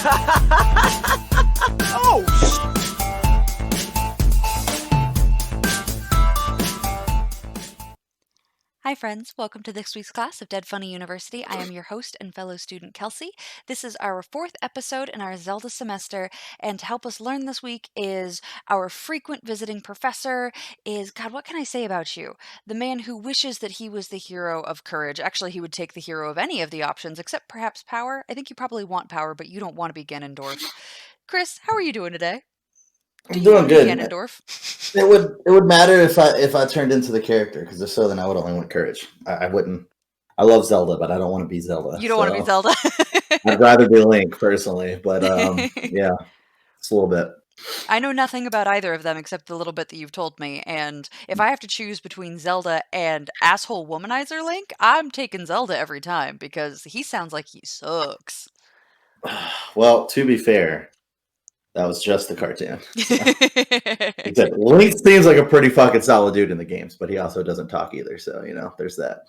Oh, Hi friends, welcome to this week's class of Dead Funny University. I am your host and fellow student Kelsey. This is our 4th episode in our Zelda semester, and to help us learn this week is our frequent visiting professor God, what can I say about you? The man who wishes that he was the hero of courage. Actually, he would take the hero of any of the options, except perhaps power. I think you probably want power, but you don't want to be Ganondorf. Chris, how are you doing today? Do I'm you doing want to be good. Ganondorf? It would matter if I turned into the character, because if so, then I would only want courage. I wouldn't. I love Zelda, but I don't want to be Zelda. You don't want to be Zelda? I'd rather be Link personally, but yeah, it's a little bit. I know nothing about either of them except the little bit that you've told me, and if I have to choose between Zelda and asshole womanizer Link, I'm taking Zelda every time because he sounds like he sucks. Well, to be fair, that was just the cartoon. So. Except Link seems like a pretty fucking solid dude in the games, but he also doesn't talk either, so there's that.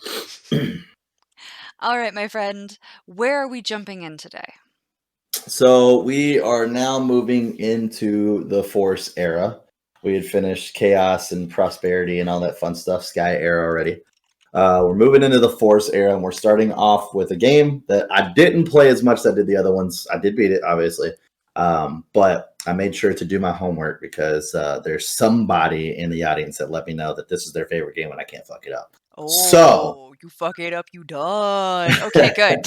All right, my friend, where are we jumping in today? So we are now moving into the Force era. We had finished Chaos and Prosperity and all that fun stuff, Sky era already. We're moving into the Force era, and we're starting off with a game that I didn't play as much as I did the other ones. I did beat it, obviously, but I made sure to do my homework because there's somebody in the audience that let me know that this is their favorite game and I can't fuck it up. Oh, so you fuck it up, you done. Okay, good.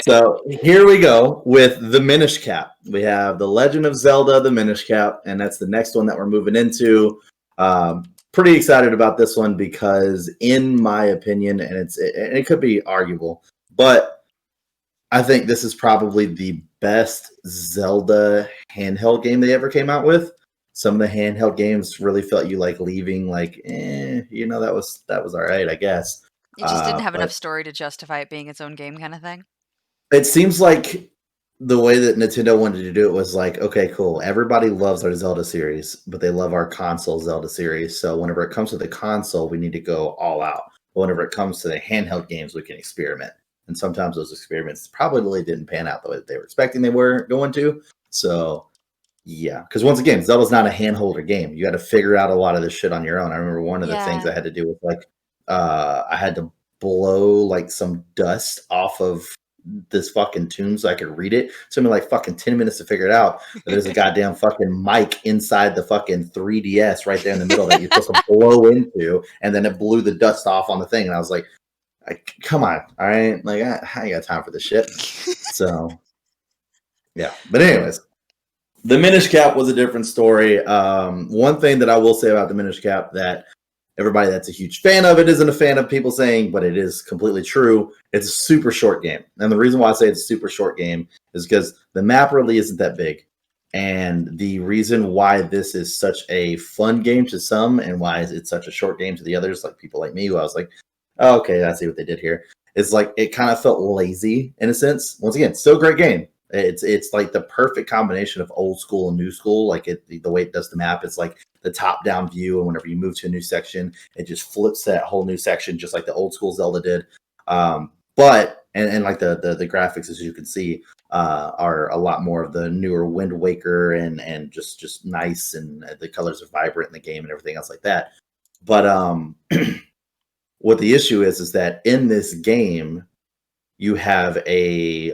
So here we go with the Minish Cap. We have The Legend of Zelda, the Minish Cap, and that's the next one that we're moving into. Pretty excited about this one because, in my opinion, and it could be arguable, but I think this is probably the best Zelda handheld game they ever came out with. Some of the handheld games really felt you like leaving, like, that was all right, I guess. It just didn't have enough story to justify it being its own game, kind of thing. It seems like the way that Nintendo wanted to do it was like, okay, cool. Everybody loves our Zelda series, but they love our console Zelda series. So whenever it comes to the console, we need to go all out. But whenever it comes to the handheld games, we can experiment. And sometimes those experiments probably didn't pan out the way that they were expecting they were going to. So, yeah. Because once again, Zelda's not a handholder game. You got to figure out a lot of this shit on your own. I remember one of the things I had to do was like, I had to blow like some dust off of this fucking tune so I could read it. It took me like fucking 10 minutes to figure it out. But there's a goddamn fucking mic inside the fucking 3DS right there in the middle that you're supposed to blow into, and then it blew the dust off on the thing. And I was like, come on, all right? Like, I ain't got time for this shit. So, yeah. But anyways, the Minish Cap was a different story. One thing that I will say about the Minish Cap that everybody that's a huge fan of it isn't a fan of people saying, but it is completely true. It's a super short game. And the reason why I say it's a super short game is because the map really isn't that big. And the reason why this is such a fun game to some and why it's such a short game to the others, like people like me, who I was like, oh, okay, I see what they did here. It's like it kind of felt lazy in a sense. Once again, still a great game. It's like the perfect combination of old school and new school. Like the way it does the map, it's like the top down view, and whenever you move to a new section, it just flips that whole new section, just like the old school Zelda did. But like the graphics, as you can see, are a lot more of the newer Wind Waker and just nice, and the colors are vibrant in the game and everything else like that. But what the issue is that in this game, you have a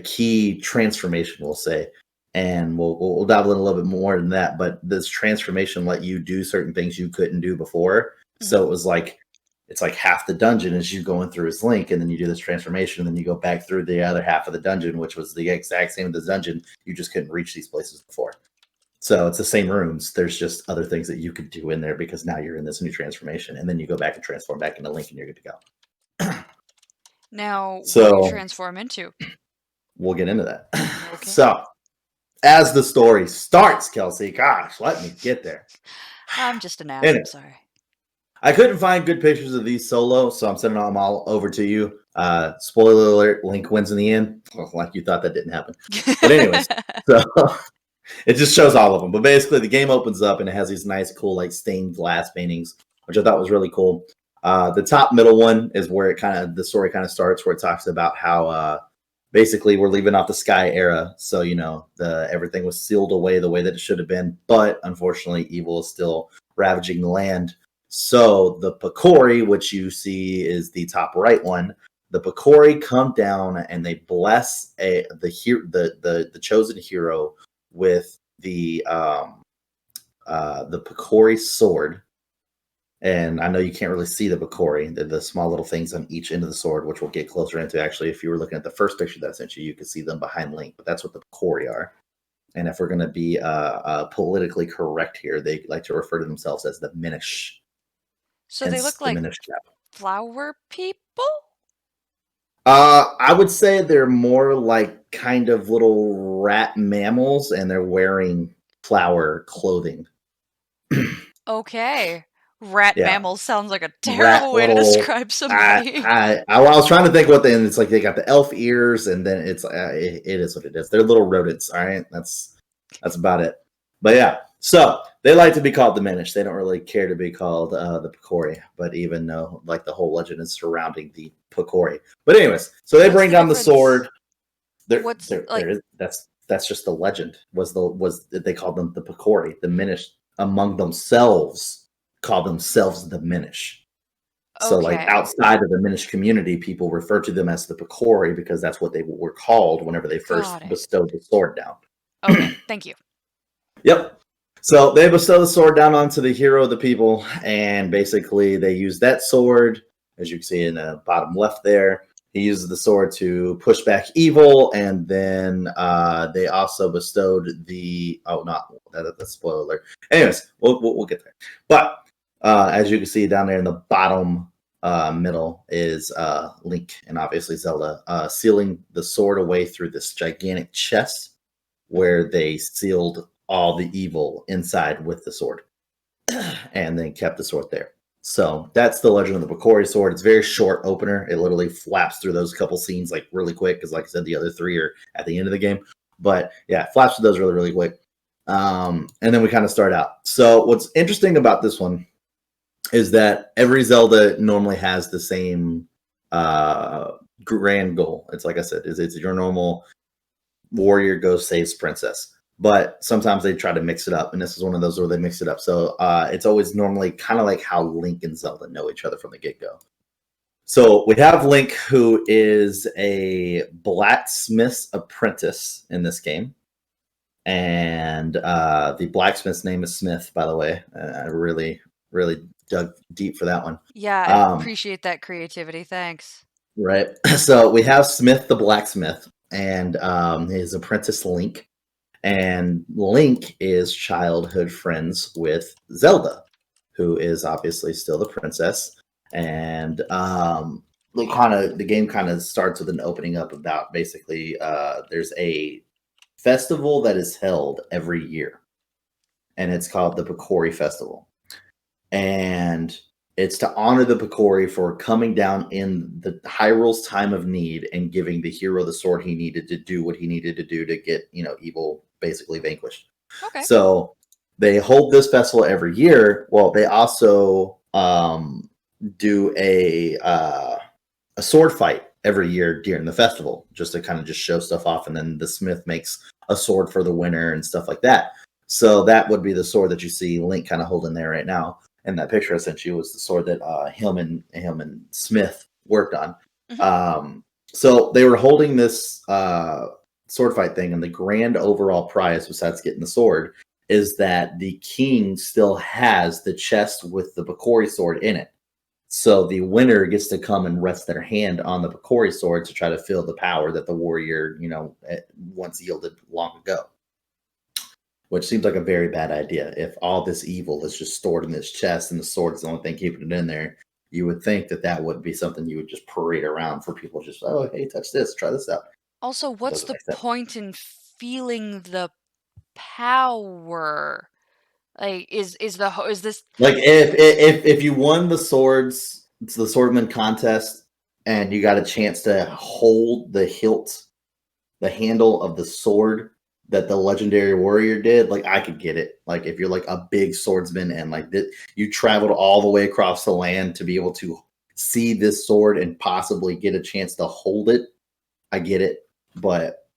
key transformation, we'll say, and we'll dive in a little bit more than that. But this transformation let you do certain things you couldn't do before. Mm-hmm. So it was like it's like half the dungeon is you going through as Link, and then you do this transformation, and then you go back through the other half of the dungeon, which was the exact same as the dungeon. You just couldn't reach these places before. So it's the same rooms. There's just other things that you could do in there because now you're in this new transformation, and then you go back and transform back into Link, and you're good to go. Now, what do you transform into? We'll get into that. Okay. So, as the story starts, Kelsey, gosh, let me get there. I'm just an ass. I'm sorry. I couldn't find good pictures of these solo, so I'm sending them all over to you. Spoiler alert, Link wins in the end. Well, like you thought that didn't happen. But anyways, so it just shows all of them. But basically, the game opens up, and it has these nice, cool, like stained glass paintings, which I thought was really cool. The top middle one is where the story kind of starts, where it talks about how basically we're leaving off the Sky era, so everything was sealed away the way that it should have been. But unfortunately, evil is still ravaging the land. So the Picori, which you see is the top right one, the Picori come down and they bless the chosen hero with the Picori sword. And I know you can't really see the Picori, the small little things on each end of the sword, which we'll get closer into. Actually, if you were looking at the first picture that I sent you, you could see them behind Link. But that's what the Picori are. And if we're going to be politically correct here, they like to refer to themselves as the Minish. So they look like Minish Cap. flower people? I would say they're more like kind of little rat mammals, and they're wearing flower clothing. Okay. Rat Yeah. mammals sounds like a terrible way to describe somebody. I was trying to think what they, and it's like they got the elf ears, and then it's it is what it is. They're little rodents. All right, that's about it. But yeah, so they like to be called the Minish. They don't really care to be called the Picori, but even though like the whole legend is surrounding the Picori. But anyways, so they bring down the sword. That's just the legend. Was they called them the Picori, the Minish among themselves call themselves the Minish. So like outside of the Minish community, people refer to them as the Picori because that's what they were called whenever they first bestowed the sword down. Okay, thank you. Yep. So they bestow the sword down onto the hero of the people, and basically they use that sword, as you can see in the bottom left there. He uses the sword to push back evil, and then they also bestowed the that's spoiler. Anyways, we'll get there. But as you can see down there in the bottom middle is Link and obviously Zelda sealing the sword away through this gigantic chest where they sealed all the evil inside with the sword and then kept the sword there. So that's the legend of the Picori sword. It's a very short opener. It literally flaps through those couple scenes like really quick because like I said, the other three are at the end of the game. But yeah, flaps through those really, really quick. And then we kind of start out. So what's interesting about this one is that every Zelda normally has the same grand goal. It's like I said, it's your normal warrior goes saves princess. But sometimes they try to mix it up, and this is one of those where they mix it up. So it's always normally kind of like how Link and Zelda know each other from the get-go. So we have Link, who is a blacksmith's apprentice in this game. And the blacksmith's name is Smith, by the way. I really, really dug deep for that one. Yeah, I appreciate that creativity. Thanks. Right. So we have Smith the blacksmith and his apprentice Link. And Link is childhood friends with Zelda, who is obviously still the princess. And the game kind of starts with an opening up about basically there's a festival that is held every year, and it's called the Picori Festival. And it's to honor the Picori for coming down in the Hyrule's time of need and giving the hero the sword he needed to do what he needed to do to get, evil basically vanquished. Okay. So they hold this festival every year. Well, they also do a sword fight every year during the festival, just to kind of just show stuff off. And then the smith makes a sword for the winner and stuff like that. So that would be the sword that you see Link kind of holding there right now. And that picture I sent you was the sword that him and Smith worked on. Mm-hmm. So they were holding this sword fight thing, and the grand overall prize, besides getting the sword, is that the king still has the chest with the Picori sword in it. So the winner gets to come and rest their hand on the Picori sword to try to feel the power that the warrior, once yielded long ago. Which seems like a very bad idea. If all this evil is just stored in this chest and the sword is the only thing keeping it in there, you would think that would be something you would just parade around for people just, oh, hey, touch this, try this out. Also, what's the point in feeling the power? Like, is this like if you won the swordman contest and you got a chance to hold the handle of the sword that the legendary warrior did, like I could get it. Like if you're like a big swordsman and like you traveled all the way across the land to be able to see this sword and possibly get a chance to hold it, I get it. but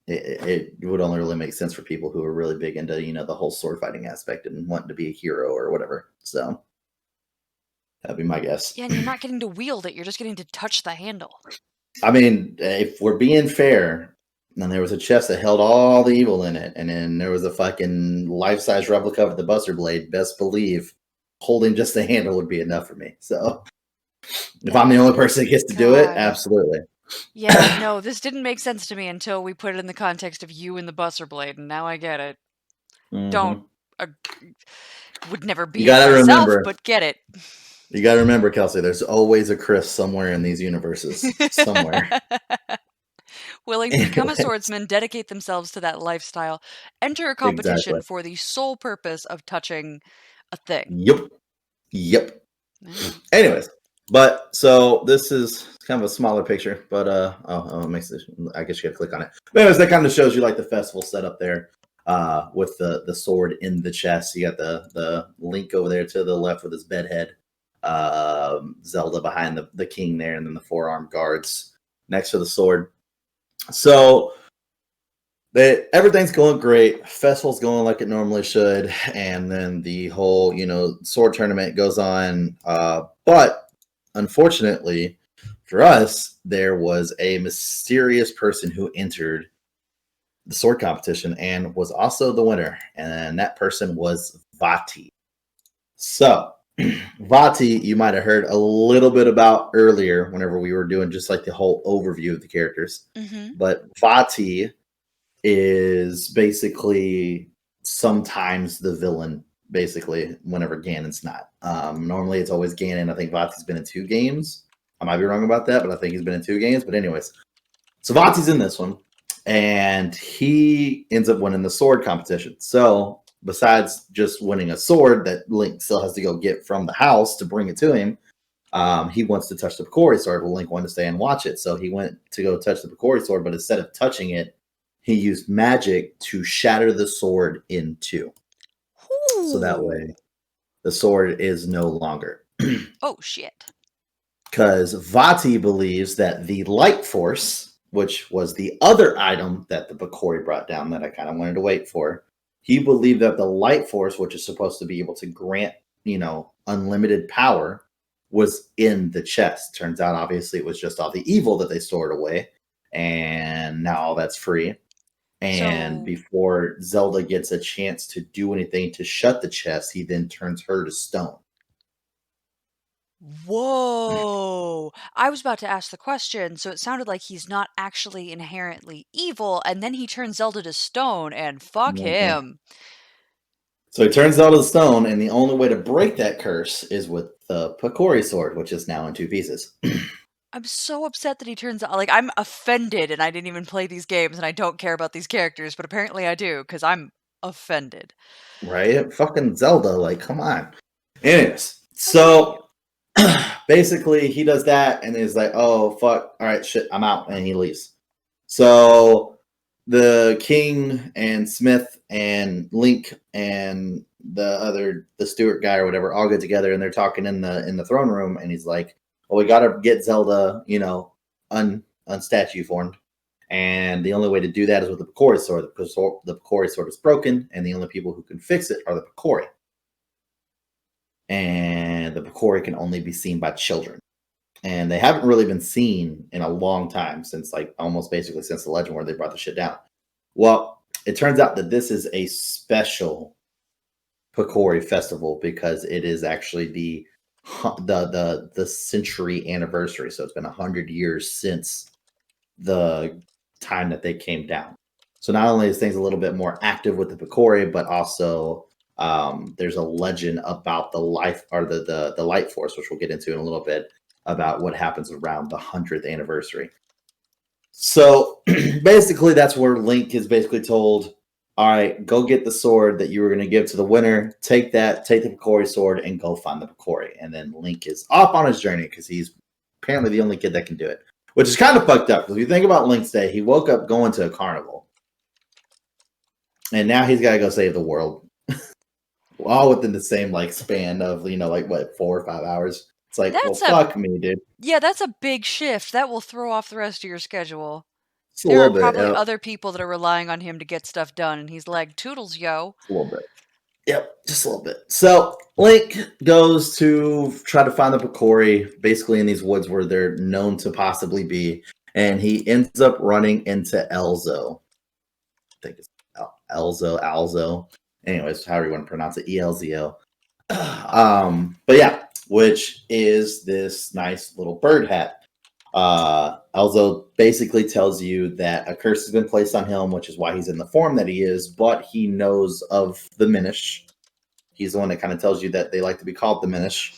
it would only really make sense for people who are really big into the whole sword fighting aspect and wanting to be a hero or whatever. So that'd be my guess. Yeah, and you're not getting to wield it, you're just getting to touch the handle. I mean, if we're being fair, then there was a chest that held all the evil in it, and then there was a fucking life-size replica of the Buster Blade. Best believe holding just the handle would be enough for me. So if I'm the only person that gets to do it, God. absolutely. Yeah, no, this didn't make sense to me until we put it in the context of you and the Buster Blade, and now I get it. Don't would never be You gotta it myself, remember. but get it. You gotta remember, Kelsey. There's always a Chris somewhere in these universes, somewhere. Willing to become a swordsman, dedicate themselves to that lifestyle, enter a competition Exactly. for the sole purpose of touching a thing. Yep. Yeah. Anyways, but so this is kind of a smaller picture, but it makes it. I guess you got to click on it. But anyways, that kind of shows you like the festival setup there, with the sword in the chest. You got the Link over there to the left with his bedhead, Zelda behind the king there, and then the four-armed guards next to the sword. So everything's going great. Festival's going like it normally should, and then the whole sword tournament goes on. But unfortunately for us, there was a mysterious person who entered the sword competition and was also the winner, and that person was Vati. So Vati, you might have heard a little bit about earlier whenever we were doing just like the whole overview of the characters. But Vati is basically sometimes the villain, basically, whenever Ganon's not. Normally it's always Ganon. I think Vati's been in 2 games. I might be wrong about that, but I think he's been in 2 games. But anyways, so Vati's in this one, and he ends up winning the sword competition. So besides just winning a sword that Link still has to go get from the house to bring it to him, he wants to touch the Picori sword. Well, Link wanted to stay and watch it, so he went to go touch the Picori sword, but instead of touching it, he used magic to shatter the sword in 2. So that way, the sword is no longer. Oh, shit. Because Vati believes that the light force, which was the other item that the Picori brought down that I kind of wanted to wait for, he believed that the light force, which is supposed to be able to grant, unlimited power, was in the chest. Turns out, obviously, it was just all the evil that they stored away, and now all that's free. And before Zelda gets a chance to do anything to shut the chest, he then turns her to stone. Whoa! I was about to ask the question, so it sounded like he's not actually inherently evil, and then he turns Zelda to stone, and fuck him. So he turns Zelda to stone, and the only way to break that curse is with the Picori sword, which is now in 2 pieces. I'm so upset that he turns out, like, I'm offended, and I didn't even play these games, and I don't care about these characters, but apparently I do, because I'm offended. Right? Fucking Zelda, like, come on. Anyways, so basically he does that, and he's like, oh, fuck, all right, shit, I'm out, and he leaves. So the king and Smith and Link and the Stewart guy or whatever all get together, and they're talking in the throne room, and he's like, well, we gotta get Zelda, unstatue formed, and the only way to do that is with the Picori sword. The Picori sword is broken, and the only people who can fix it are the Picori, and the Picori can only be seen by children, and they haven't really been seen in a long time, since like almost basically since the legend where they brought the shit down. Well, it turns out that this is a special Picori festival because it is actually the century anniversary. So it's been 100 years since the time that they came down. So not only is things a little bit more active with the Picori, but also there's a legend about the life or the light force, which we'll get into in a little bit, about what happens around the 100th anniversary. So basically that's where Link is basically told, all right, go get the sword that you were going to give to the winner. Take the Picori sword and go find the Picori. And then Link is off on his journey because he's apparently the only kid that can do it, which is kind of fucked up. Because if you think about Link's day, he woke up going to a carnival. And now he's got to go save the world. All within the same span of, 4 or 5 hours. It's like, fuck me, dude. Yeah, that's a big shift. That will throw off the rest of your schedule. Just a There are little bit. probably Yep. other people that are relying on him to get stuff done, and he's like, "Toodles, yo." A little bit. Yep, just a little bit. So Link goes to try to find the Picori, basically in these woods where they're known to possibly be, and he ends up running into Elzo. I think it's Alzo. Anyways, however you want to pronounce it, ELZO. But yeah, which is this nice little bird hat. Elzo basically tells you that a curse has been placed on him, which is why he's in the form that he is, but he knows of the Minish. He's the one that kind of tells you that they like to be called the Minish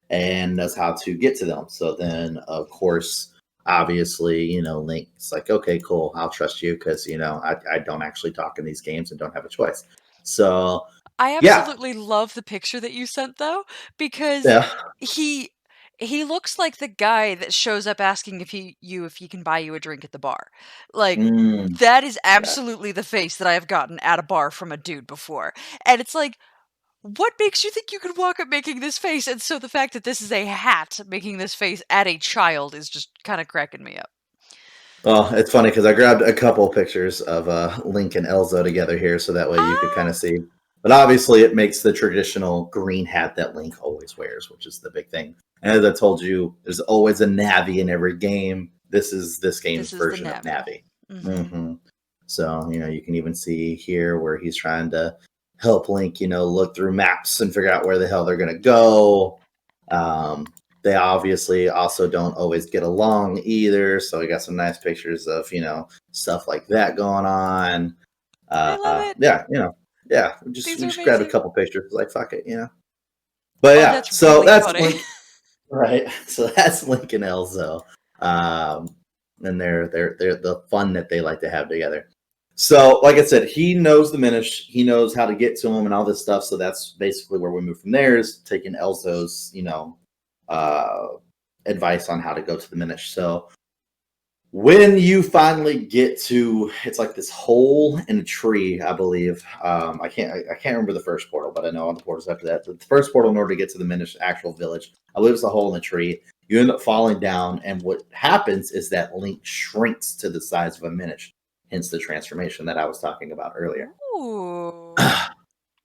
and knows how to get to them. So then, of course, obviously, Link's like, okay, cool, I'll trust you because, I don't actually talk in these games and don't have a choice. So, I yeah. absolutely love the picture that you sent, though, because Yeah. he looks like the guy that shows up asking if he can buy you a drink at the bar. Like, that is absolutely the face that I have gotten at a bar from a dude before. And it's like, what makes you think you could walk up making this face? And so the fact that this is a hat making this face at a child is just kind of cracking me up. Well, it's funny because I grabbed a couple pictures of Link and Elzo together here, so that way you could kind of see. But obviously, it makes the traditional green hat that Link always wears, which is the big thing. And as I told you, there's always a Navi in every game. This is this game's version of Navi. So you can even see here where he's trying to help Link, look through maps and figure out where the hell they're gonna go. They obviously also don't always get along either. So we got some nice pictures of, stuff like that going on. I love it. Yeah. We just grabbed a couple pictures, like fuck it, But yeah, that's so really that's funny. Link, right? So that's Link and Elzo. And they're the fun that they like to have together. So, like I said, he knows the Minish. He knows how to get to him and all this stuff. So that's basically where we move from there, is taking Elzo's, advice on how to go to the Minish. So when you finally get to, it's like this hole in a tree, I believe. I can't remember the first portal, but I know on the portals after that. The first portal, in order to get to the Minish actual village, I believe it's a hole in a tree. You end up falling down, and what happens is that Link shrinks to the size of a Minish. Hence the transformation that I was talking about earlier. Ooh.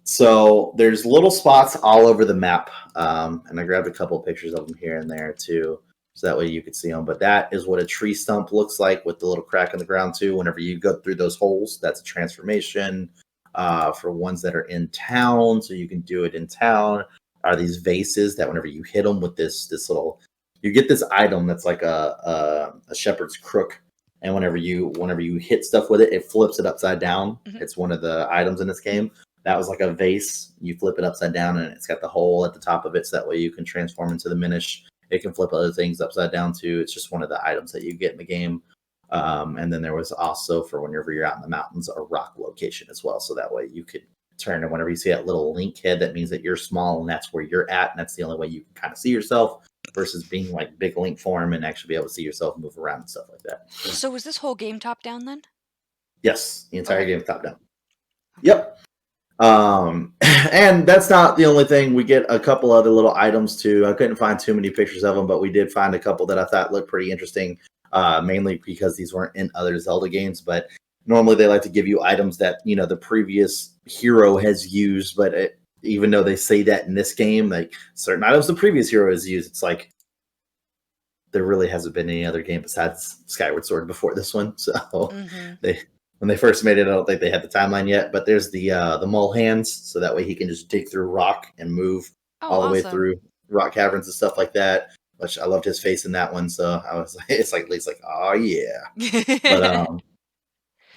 So there's little spots all over the map, and I grabbed a couple of pictures of them here and there too, so that way you could see them. But that is what a tree stump looks like with the little crack in the ground too. Whenever you go through those holes, that's a transformation. For ones that are in town, so you can do it in town, are these vases that whenever you hit them with this little, you get this item that's like a shepherd's crook. And whenever you hit stuff with it, it flips it upside down. It's one of the items in this game. That was like a vase. You flip it upside down, and it's got the hole at the top of it, so that way you can transform into the Minish. It can flip other things upside down too. It's just one of the items that you get in the game. And then there was also, for whenever you're out in the mountains, a rock location as well. So that way you could turn, and whenever you see that little Link head, that means that you're small and that's where you're at. And that's the only way you can kind of see yourself, versus being like big Link form and actually be able to see yourself move around and stuff like that. So was this whole game top down then? Yes, the entire game top down. Yep. And that's not the only thing. We get a couple other little items too. I couldn't find too many pictures of them, but we did find a couple that I thought looked pretty interesting, mainly because these weren't in other Zelda games. But normally they like to give you items that, the previous hero has used. But even though they say that in this game, like certain items the previous hero has used, it's like there really hasn't been any other game besides Skyward Sword before this one. So when they first made it, I don't think they had the timeline yet. But there's the mole hands, so that way he can just dig through rock and move all the way through rock caverns and stuff like that. Which I loved his face in that one, so I was it's like Lee's like, oh yeah. But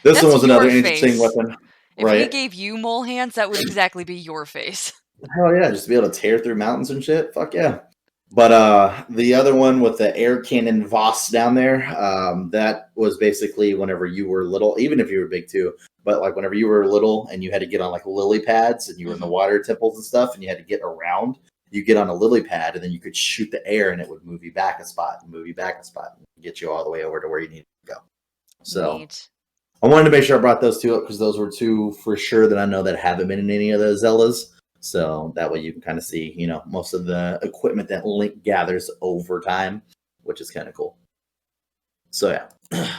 this one was another interesting weapon. If we gave you mole hands, that would exactly be your face. Hell yeah, just to be able to tear through mountains and shit. Fuck yeah. But the other one with the air cannon Voss down there, that was basically whenever you were little, even if you were big too, but like whenever you were little and you had to get on like lily pads and you were in the water temples and stuff and you had to get around, you get on a lily pad and then you could shoot the air and it would move you back a spot and move you back a spot and get you all the way over to where you need to go. So neat. I wanted to make sure I brought those two up because those were two for sure that I know that haven't been in any of the Zeldas. So that way you can kind of see, most of the equipment that Link gathers over time, which is kind of cool. So yeah.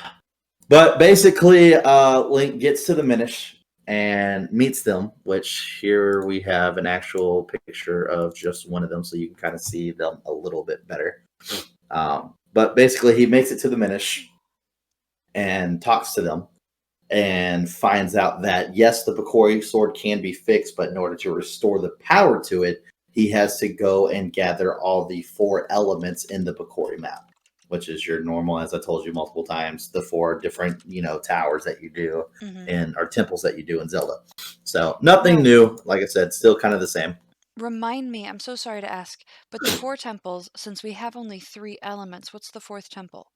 But basically, Link gets to the Minish and meets them, which here we have an actual picture of just one of them, so you can kind of see them a little bit better. But basically, he makes it to the Minish and talks to them and finds out that, yes, the Bakori sword can be fixed, but in order to restore the power to it, he has to go and gather all the 4 elements in the Bakori map, which is your normal, as I told you multiple times, the 4 different, towers that you do and or temples that you do in Zelda. So nothing new. Like I said, still kind of the same. Remind me, I'm so sorry to ask, but the 4 temples, since we have only 3 elements, what's the 4th temple?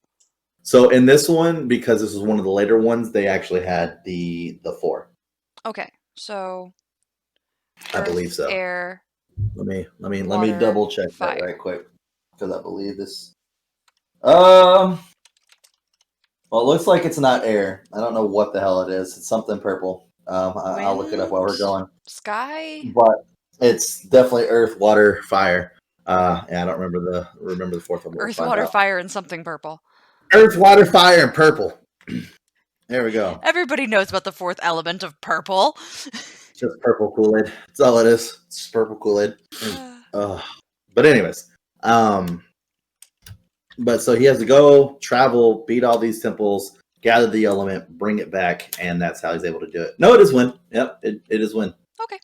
So in this one, because this was one of the later ones, they actually had the 4. Okay, so I believe so. Air. Let me water, double check fire. that right quick, because I believe this. Well, it looks like it's not air. I don't know what the hell it is. It's something purple. I'll look it up while we're going. Sky, but it's definitely earth, water, fire. Yeah, I don't remember the 4th one. earth, water, fire, and something purple. Earth, water, fire, and purple. There we go. Everybody knows about the 4th element of purple. Just purple Kool-Aid. That's all it is. It's purple Kool-Aid. But anyways, but so he has to go, travel, beat all these temples, gather the element, bring it back, and that's how he's able to do it. No, it is win. Yep, it is win. Okay.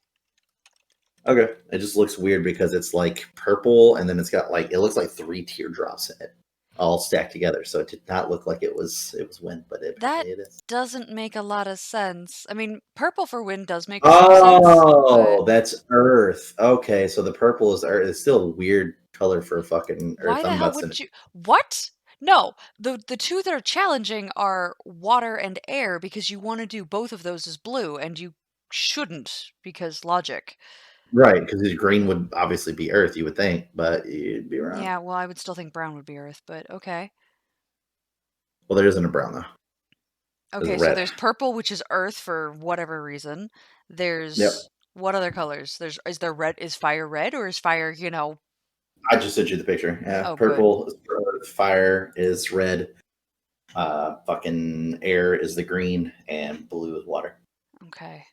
It just looks weird because it's like purple, and then it's got it looks like 3 teardrops in it, all stacked together. So it did not look like it was win, but it is. Doesn't make a lot of sense. I mean, purple for wind does make sense. Oh, that's earth. Okay, so the purple is earth. It's still a weird color for fucking earth. Why the hell would you? What? No, the 2 that are challenging are water and air, because you want to do both of those as blue, and you shouldn't, because logic. Right, because green would obviously be earth, you would think, but you'd be wrong. Yeah, well, I would still think brown would be earth, but okay. Well, there isn't a brown, though. Okay, so there's purple, which is earth for whatever reason. There's what other colors? Is there red? Is fire red, or is fire, I just sent you the picture. Yeah, Oh, purple is earth, fire is red, fucking air is the green, and blue is water. Okay.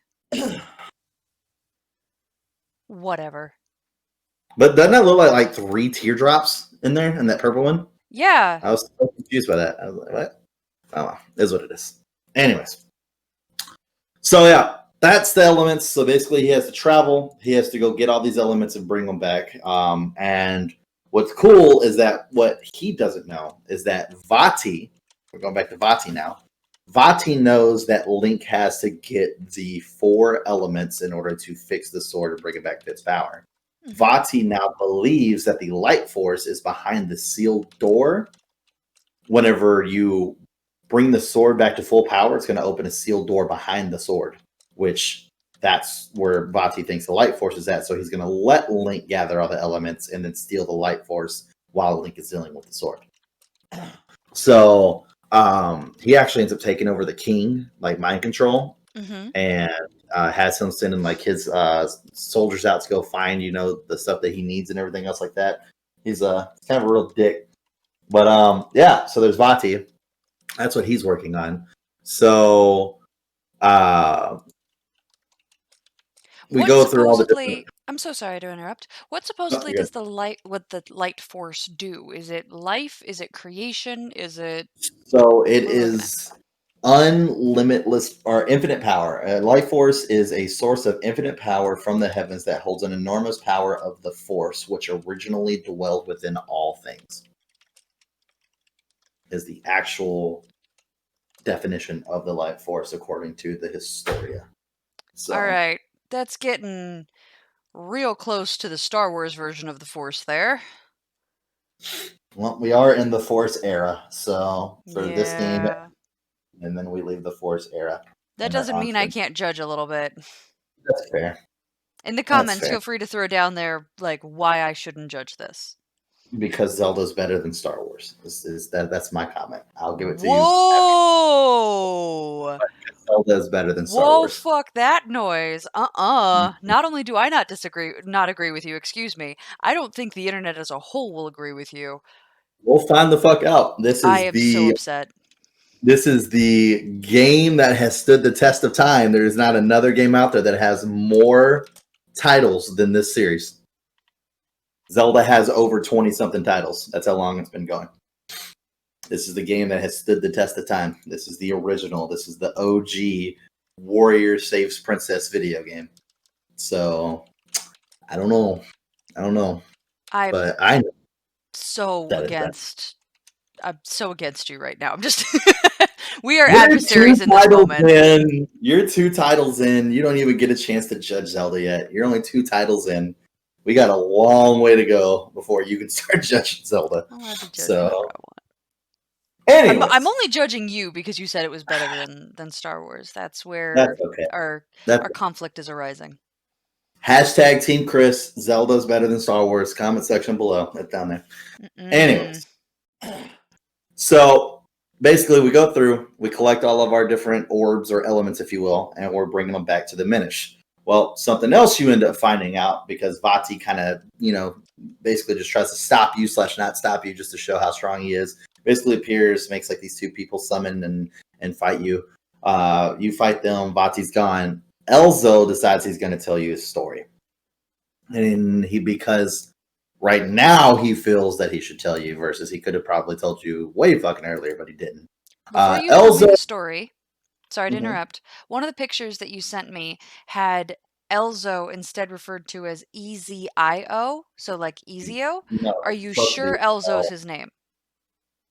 Whatever. But doesn't that look like 3 teardrops in there in that purple one? Yeah. I was so confused by that. I was like, what? Oh, well, it is what it is. Anyways. So, yeah, that's the elements. So, basically, he has to travel. He has to go get all these elements and bring them back. And what's cool is that what he doesn't know is that Vati, we're going back to Vati now, Vati knows that Link has to get the 4 elements in order to fix the sword and bring it back to its power. Vati now believes that the light force is behind the sealed door. Whenever you bring the sword back to full power, it's going to open a sealed door behind the sword, which that's where Vati thinks the light force is at. So he's going to let Link gather all the elements and then steal the light force while Link is dealing with the sword. So he actually ends up taking over the king, like mind control, and has him sending like his soldiers out to go find, the stuff that he needs and everything else like that. He's kind of a real dick. But yeah, so there's Vati. That's what he's working on. So we go through all the different... I'm so sorry to interrupt. What supposedly does the light force do? Is it life? Is it creation? Is it... So it is unlimitless or infinite power. Life force is a source of infinite power from the heavens that holds an enormous power of the force, which originally dwelled within all things. Is the actual definition of the life force according to the Historia. So, all right, that's getting real close to the Star Wars version of the Force there. Well, we are in the Force era, so for this game, and then we leave the Force era. That doesn't mean I can't judge a little bit. That's fair. In the comments, feel free to throw down there like why I shouldn't judge this. Because Zelda's better than Star Wars. That's my comment. I'll give it to Whoa! you. Zelda is better than Star Wars. Whoa, fuck that noise. Not only do I not agree with you, excuse me, I don't think the internet as a whole will agree with you. We'll find the fuck out. I am so upset. This is the game that has stood the test of time. There is not another game out there that has more titles than this series. Zelda has over 20-something titles. That's how long it's been going. This is the game that has stood the test of time. This is the original. This is the OG Warrior Saves Princess video game. So, I don't know. But I know so that is that. against. I'm so against you right now. I'm just. We are adversaries in this moment. You're 2 titles in. You don't even get a chance to judge Zelda yet. You're only 2 titles in. We got a long way to go before you can start judging Zelda. I'm allowed to judge So, whatever I want. anyways, I'm only judging you because you said it was better than Star Wars. That's where that's okay. our That's conflict is arising. Hashtag Team Chris. Zelda's better than Star Wars. Comment section below. It's down there. Anyways, so basically we go through, we collect all of our different orbs or elements, if you will, and we're bringing them back to the Minish. Well, something else you end up finding out, because Vati kind of, basically just tries to stop you / not stop you, just to show how strong he is. Basically appears, makes like these 2 people summon and fight you. You fight them, Vati's gone. Elzo decides he's going to tell you his story. And because right now he feels that he should tell you, versus he could have probably told you way fucking earlier, but he didn't. Before you tell me the story, sorry to interrupt, one of the pictures that you sent me had Elzo instead referred to as EZIO, so like Ezio. No, Are you sure Elzo is his name?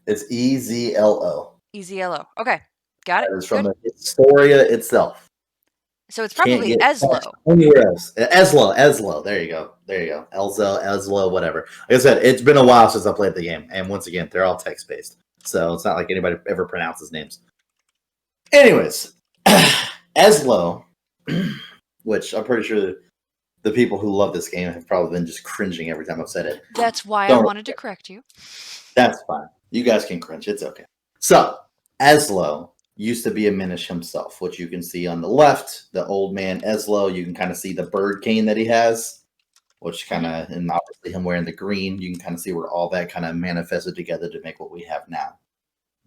It's EZLO. EZLO. Okay, got it. That is from the Historia itself. So it's probably Ezlo. Anywhere else. Ezlo. There you go. Ezlo, whatever. Like I said, it's been a while since I played the game. And once again, they're all text-based. So it's not like anybody ever pronounces names. Anyways, Ezlo, which I'm pretty sure the people who love this game have probably been just cringing every time I've said it. That's why I wanted to correct you. That's fine. You guys can cringe. It's okay. So, Ezlo used to be a Minish himself, which you can see on the left, the old man Ezlo. You can kind of see the bird cane that he has, which kind of, and obviously him wearing the green, you can kind of see where all that kind of manifested together to make what we have now.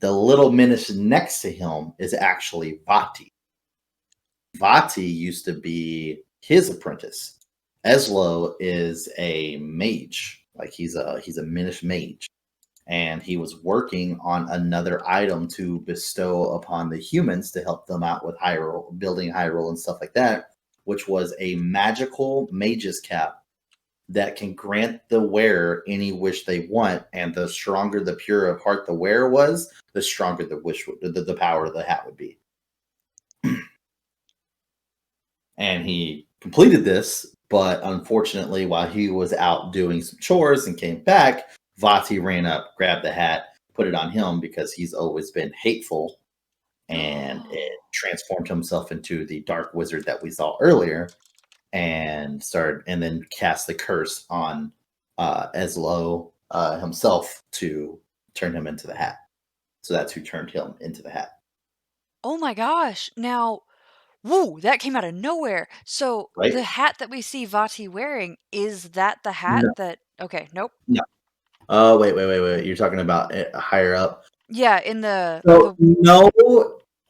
The little Minish next to him is actually Vati. Vati used to be his apprentice. Ezlo is a mage, like he's a Minish mage. And he was working on another item to bestow upon the humans to help them out with Hyrule, building Hyrule and stuff like that, which was a magical mage's cap that can grant the wearer any wish they want. And the stronger the pure of heart the wearer was, the stronger the wish, the power of the hat would be. And he completed this, but unfortunately, while he was out doing some chores and came back, Vati ran up, grabbed the hat, put it on him because he's always been hateful, and it transformed himself into the dark wizard that we saw earlier, and then cast the curse on Ezlo himself to turn him into the hat. So that's who turned him into the hat. Oh my gosh! Now, woo, that came out of nowhere. So the hat that we see Vati wearing, is that the hat that? Okay, nope. No. Wait. You're talking about higher up? Yeah, in the. No,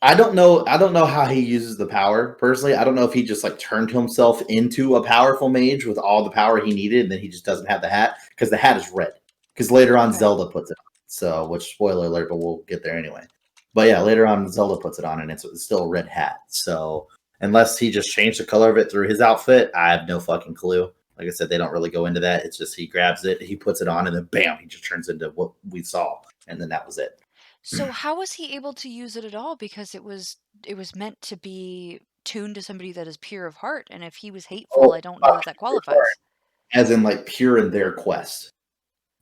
I don't know. I don't know how he uses the power personally. I don't know if he just like turned himself into a powerful mage with all the power he needed, and then he just doesn't have the hat because the hat is red. Because later on, Zelda puts it on. So, which spoiler alert, but we'll get there anyway. But yeah, later on, Zelda puts it on, and it's still a red hat. So, unless he just changed the color of it through his outfit, I have no fucking clue. Like I said, they don't really go into that. It's just he grabs it, he puts it on, and then bam, he just turns into what we saw, and then that was it. So how was he able to use it at all? Because it was meant to be tuned to somebody that is pure of heart, and if he was hateful, I don't know if that qualifies. As in, like, pure in their quest.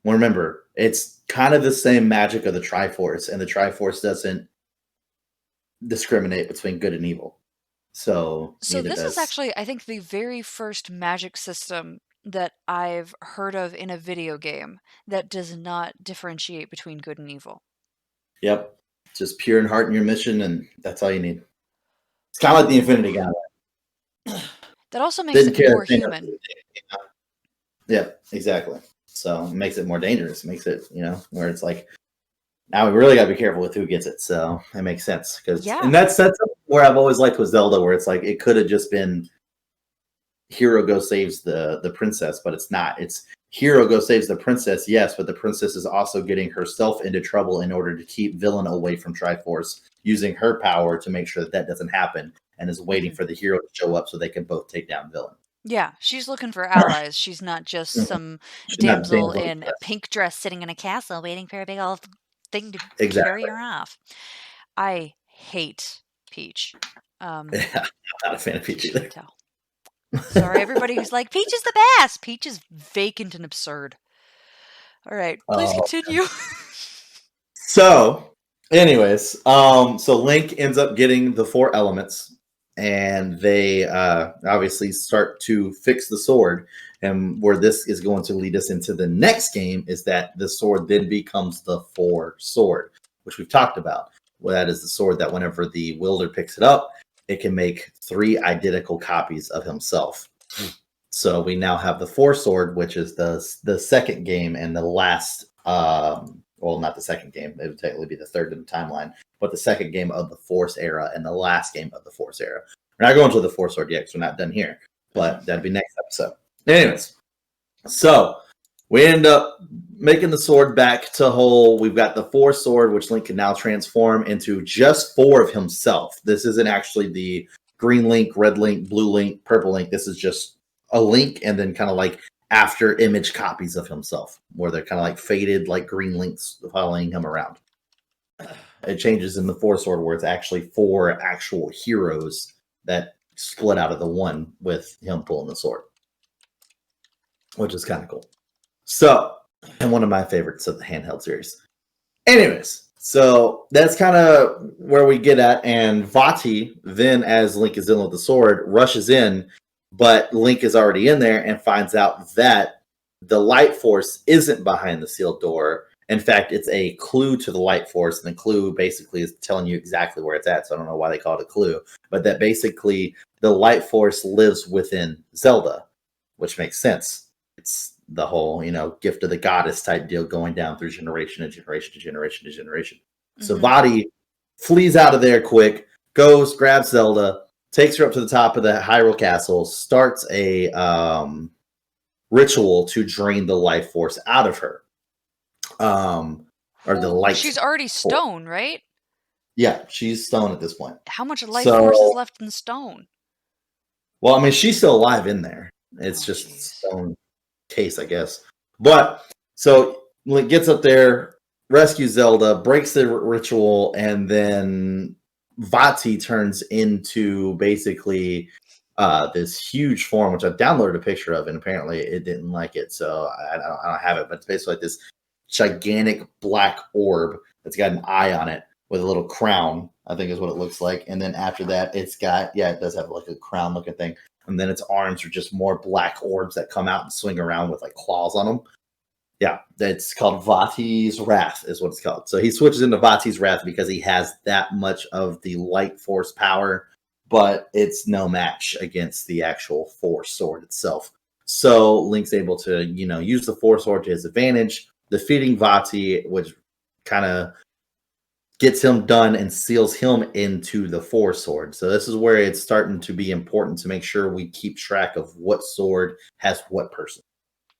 Well, remember, it's kind of the same magic of the Triforce, and the Triforce doesn't discriminate between good and evil. So this is actually, I think, the very first magic system that I've heard of in a video game that does not differentiate between good and evil. Yep. Just pure in heart in your mission, and that's all you need. It's kind of like the Infinity Gauntlet. That also makes it more human. Yeah, exactly. So it makes it more dangerous. It makes it, where it's like, Now we really got to be careful with who gets it, so it makes sense. Yeah. And that's where I've always liked with Zelda, where it's like it could have just been hero go saves the princess, but it's not. It's hero go saves the princess, yes, but the princess is also getting herself into trouble in order to keep villain away from Triforce, using her power to make sure that that doesn't happen, and is waiting for the hero to show up so they can both take down villain. Yeah, she's looking for allies. She's not just some She's not damsel damsel in in a distress. pink dress sitting in a castle waiting for a big old thing to carry Exactly. her off. I hate Peach. Yeah, I'm not a fan of Peach You can either. tell. Sorry, everybody who's like, Peach is the best. Peach is vacant and absurd. All right, please continue. So, anyways, so Link ends up getting the 4 elements, and they obviously start to fix the sword. And where this is going to lead us into the next game is that the sword then becomes the 4 sword, which we've talked about. Well, that is the sword that whenever the wielder picks it up, it can make 3 identical copies of himself. So we now have the 4 sword, which is the second game and the last. Well, not the second game. It would technically be the third in the timeline, but the second game of the Force era and the last game of the Force era. We're not going to the 4 sword yet because we're not done here, but that'd be next episode. Anyways, so we end up making the sword back to whole. We've got the 4 sword, which Link can now transform into just 4 of himself. This isn't actually the green Link, red Link, blue Link, purple Link. This is just a Link and then kind of like after image copies of himself, where they're kind of like faded, like green Links following him around. It changes in the 4 sword, where it's actually 4 actual heroes that split out of the one with him pulling the sword, which is kind of cool. So, and one of my favorites of the handheld series. Anyways, so that's kind of where we get at. And Vati, then as Link is in with the sword, rushes in, but Link is already in there and finds out that the light force isn't behind the sealed door. In fact, it's a clue to the light force, and the clue basically is telling you exactly where it's at. So I don't know why they call it a clue, but that basically the light force lives within Zelda, which makes sense. It's the whole, gift of the goddess type deal going down through generation to generation to generation to generation. So Vati flees out of there quick, goes, grabs Zelda, takes her up to the top of the Hyrule Castle, starts a ritual to drain the life force out of her. Or the light. She's already stone, right? Yeah, she's stone at this point. How much life force is left in stone? Well, I mean, she's still alive in there. It's just stone case, I guess. But so Link gets up there, rescues Zelda, breaks the ritual, and then Vati turns into basically this huge form, which I downloaded a picture of, and apparently it didn't like it, so I don't have it. But it's basically like this gigantic black orb that's got an eye on it with a little crown, I think is what it looks like. And then after that, it's got, it does have like a crown looking thing. And then its arms are just more black orbs that come out and swing around with like claws on them. Yeah, it's called Vati's Wrath is what it's called. So he switches into Vati's Wrath because he has that much of the light force power, but it's no match against the actual force sword itself. So Link's able to, use the force sword to his advantage, defeating Vati, which kind of gets him done and seals him into the 4 sword. So this is where it's starting to be important to make sure we keep track of what sword has what person.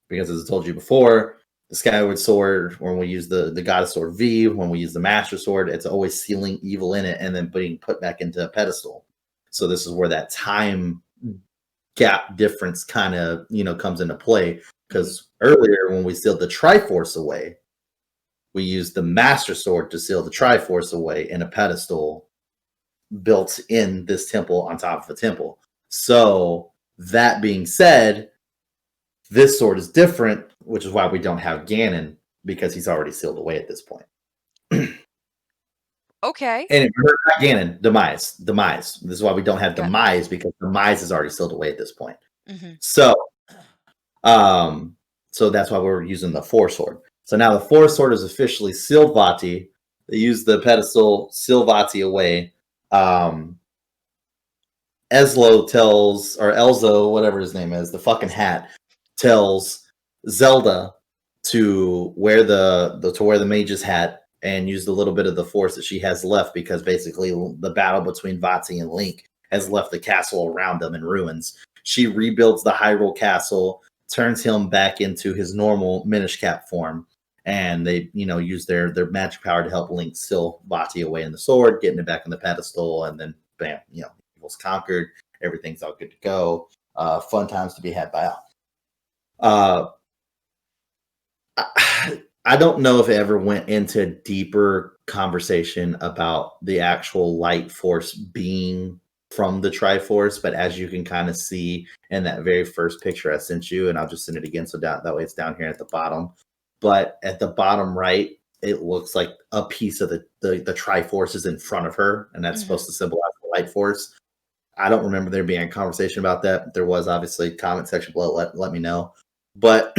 Because as I told you before, the Skyward Sword, when we use the Goddess Sword V, when we use the Master Sword, it's always sealing evil in it and then being put back into a pedestal. So this is where that time gap difference kind of, comes into play. Because earlier when we sealed the Triforce away, we used the Master Sword to seal the Triforce away in a pedestal built in this temple on top of a temple. So that being said, this sword is different, which is why we don't have Ganon, because he's already sealed away at this point. Okay. And not Ganon, Demise. This is why we don't have Demise, because Demise is already sealed away at this point. So that's why we're using the 4 sword. So now the 4 sword is officially sealed Vati. They use the pedestal, seal Vati away. Elzo, whatever his name is, the fucking hat, tells Zelda to wear the mage's hat and used a little bit of the force that she has left, because basically the battle between Vatsy and Link has left the castle around them in ruins. She rebuilds the Hyrule Castle, turns him back into his normal Minish Cap form, and they, use their magic power to help Link seal Vatsy away in the sword, getting it back on the pedestal, and then bam, evil's conquered. Everything's all good to go. Fun times to be had by all. I don't know if it ever went into deeper conversation about the actual light force being from the Triforce, but as you can kind of see in that very first picture I sent you, and I'll just send it again so that way it's down here at the bottom. But at the bottom right, it looks like a piece of the Triforce is in front of her, and that's supposed to symbolize the light force. I don't remember there being a conversation about that. There was, obviously. Comment section below, let me know. But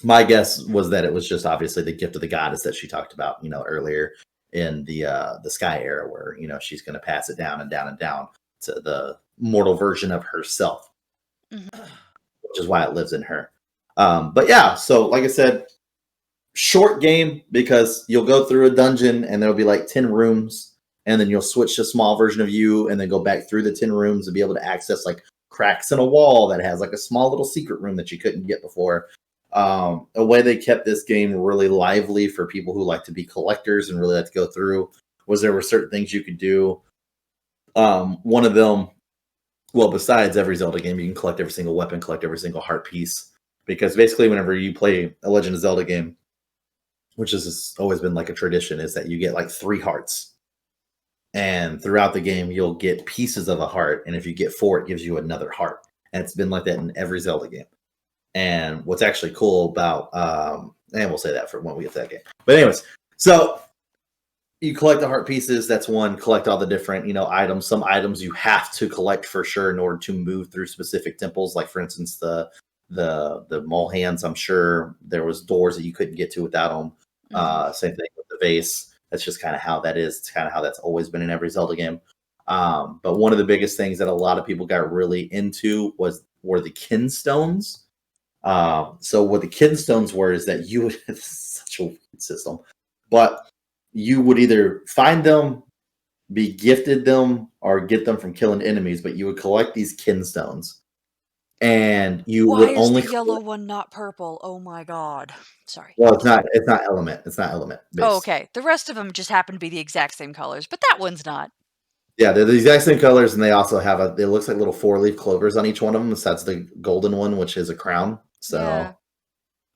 my guess was that it was just obviously the gift of the goddess that she talked about, earlier in the Sky era, where she's going to pass it down and down and down to the mortal version of herself, which is why it lives in her. But yeah, so like I said, short game, because you'll go through a dungeon and there'll be like 10 rooms, and then you'll switch to a small version of you and then go back through the 10 rooms and be able to access like cracks in a wall that has like a small little secret room that you couldn't get before. A way they kept this game really lively for people who like to be collectors and really like to go through was there were certain things you could do. One of them, well, besides every Zelda game, you can collect every single weapon, collect every single heart piece, because basically whenever you play a Legend of Zelda game, which has always been like a tradition, is that you get like 3 hearts. And throughout the game, you'll get pieces of a heart. And if you get 4, it gives you another heart. And it's been like that in every Zelda game. And what's actually cool about, and we'll say that for when we get to that game. But anyways, so you collect the heart pieces. That's one. Collect all the different, items. Some items you have to collect for sure in order to move through specific temples. Like, for instance, the mole hands. I'm sure there was doors that you couldn't get to without them. Same thing with the vase. That's just kind of how that is. It's kind of how that's always been in every Zelda game. But one of the biggest things that a lot of people got really into were the kinstones. So what the kinstones were is that you would, it's such a weird system, but you would either find them, be gifted them, or get them from killing enemies, but you would collect these kinstones. And you Why would is only the yellow one not purple? Oh my god. Sorry. Well, it's not element. It's not element based. Oh, okay. The rest of them just happen to be the exact same colors, but that one's not. Yeah, they're the exact same colors, and they also have it looks like little 4-leaf clovers on each one of them, besides the golden one, which is a crown. So, Yeah.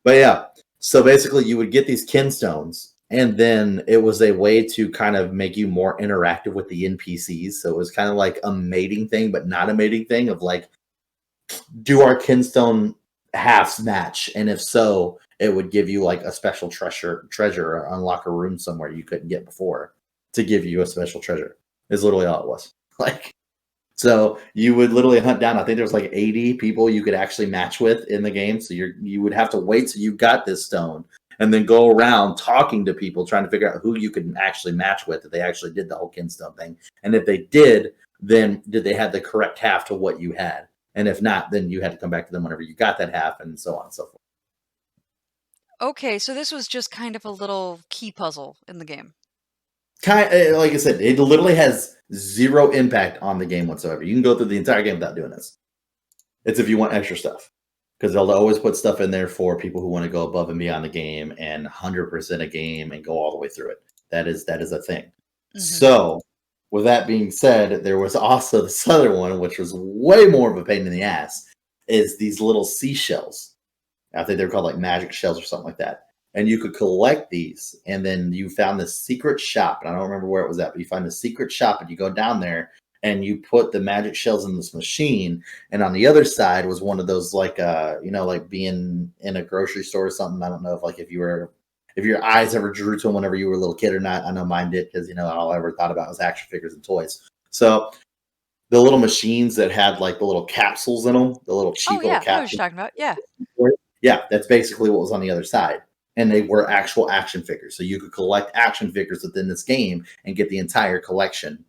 But yeah, so basically you would get these kinstones, and then it was a way to kind of make you more interactive with the NPCs. So it was kind of like a mating thing, but not a mating thing, of like, do our kinstone halves match? And if so, it would give you like a special treasure or unlock a room somewhere you couldn't get before to give you a special treasure. Is literally all it was. Like, so you would literally hunt down, I think there was like 80 people you could actually match with in the game. So you would have to wait till you got this stone and then go around talking to people, trying to figure out who you could actually match with, if they actually did the whole kinstone thing. And if they did, then did they have the correct half to what you had? And if not, then you had to come back to them whenever you got that half, and so on and so forth. Okay, so this was just kind of a little key puzzle in the game. Like I said, it literally has 0 impact on the game whatsoever. You can go through the entire game without doing this. It's if you want extra stuff, because they'll always put stuff in there for people who want to go above and beyond the game and 100% a game and go all the way through it. That is a thing. So, with that being said, there was also this other one, which was way more of a pain in the ass, is these little seashells. I think they're called like magic shells or something like that. And you could collect these, and then you found this secret shop. And I don't remember where it was at, but you find a secret shop, and you go down there, and you put the magic shells in this machine. And on the other side was one of those, like, like being in a grocery store or something. I don't know if your eyes ever drew to them whenever you were a little kid or not. I know mine did, because all I ever thought about was action figures and toys. So the little machines that had like the little capsules in them, the little cheap little capsules. I know what you're talking about. Yeah. Yeah, that's basically what was on the other side. And they were actual action figures. So you could collect action figures within this game and get the entire collection.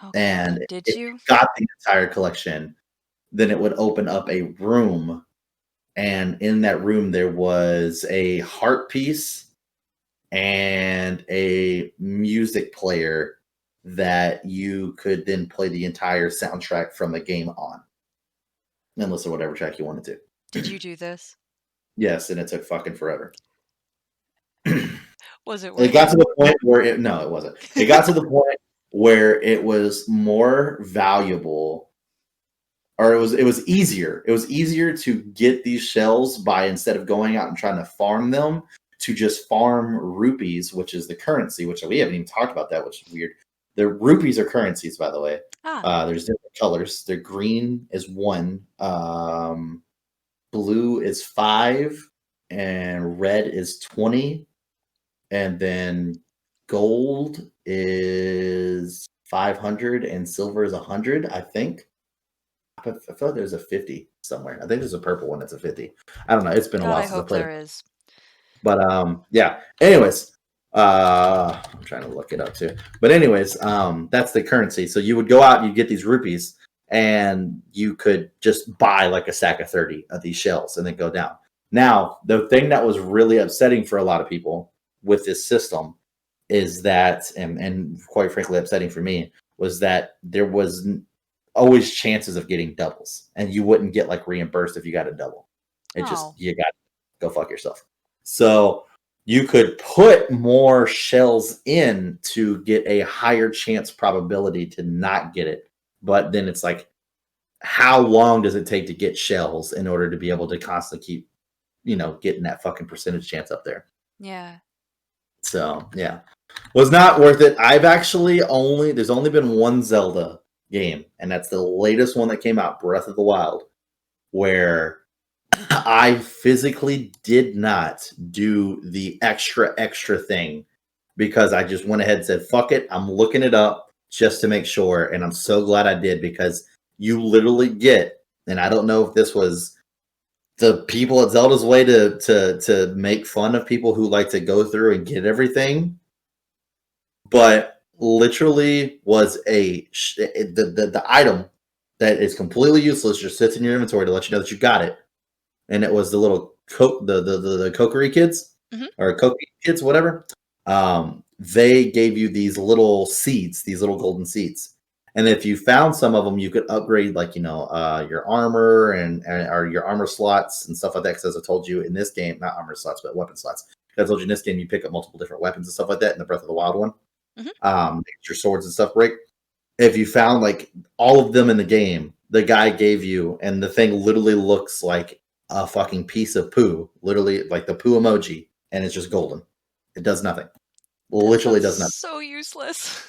Okay. And did if you got the entire collection, then it would open up a room. And in that room, there was a heart piece and a music player that you could then play the entire soundtrack from the game on, and listen to whatever track you wanted to. Did you do this? Yes, and it took fucking forever. Was it It worth got it? to the point where it wasn't. It got to the point where it was more valuable, or it was easier. It was easier to get these shells by, instead of going out and trying to farm them, to just farm rupees, which is the currency, which we haven't even talked about that, which is weird. The rupees are currencies, by the way. There's different colors. The green is 1, blue is 5, and red is 20. And then gold is 500 and silver is 100, I think. I feel like there's a 50 somewhere. I think there's a purple one that's a 50. I don't know. It's been a while I since I hope played. there is. But yeah. Anyways, I'm trying to look it up too. But anyways, that's the currency. So you would go out and you get these rupees, and you could just buy like a sack of 30 of these shells and then go down. Now, the thing that was really upsetting for a lot of people with this system is that, and quite frankly upsetting for me, was that there was always chances of getting doubles, and you wouldn't get like reimbursed if you got a double. It just, you got to go fuck yourself. So you could put more shells in to get a higher chance probability to not get it, but then it's like, how long does it take to get shells in order to be able to constantly keep, getting that fucking percentage chance up there? Yeah. So yeah, was not worth it. There's only been one Zelda game, and that's the latest one that came out, Breath of the Wild, where I physically did not do the extra thing, because I just went ahead and said, fuck it, I'm looking it up just to make sure, and I'm so glad I did, because you literally get, and I don't know if this was the people at Zelda's way to make fun of people who like to go through and get everything, but literally was the item that is completely useless just sits in your inventory to let you know that you got it, and it was the little the Kokiri kids, or Koki kids, whatever. They gave you these little seeds, these little golden seeds. And if you found some of them, you could upgrade, like, your armor and or your armor slots and stuff like that. Because as I told you in this game, not armor slots, but weapon slots. As I told you in this game, you pick up multiple different weapons and stuff like that in the Breath of the Wild one. Your swords and stuff break. If you found like all of them in the game, the guy gave you, and the thing literally looks like a fucking piece of poo, literally like the poo emoji, and it's just golden. It does nothing. Literally does nothing. So useless.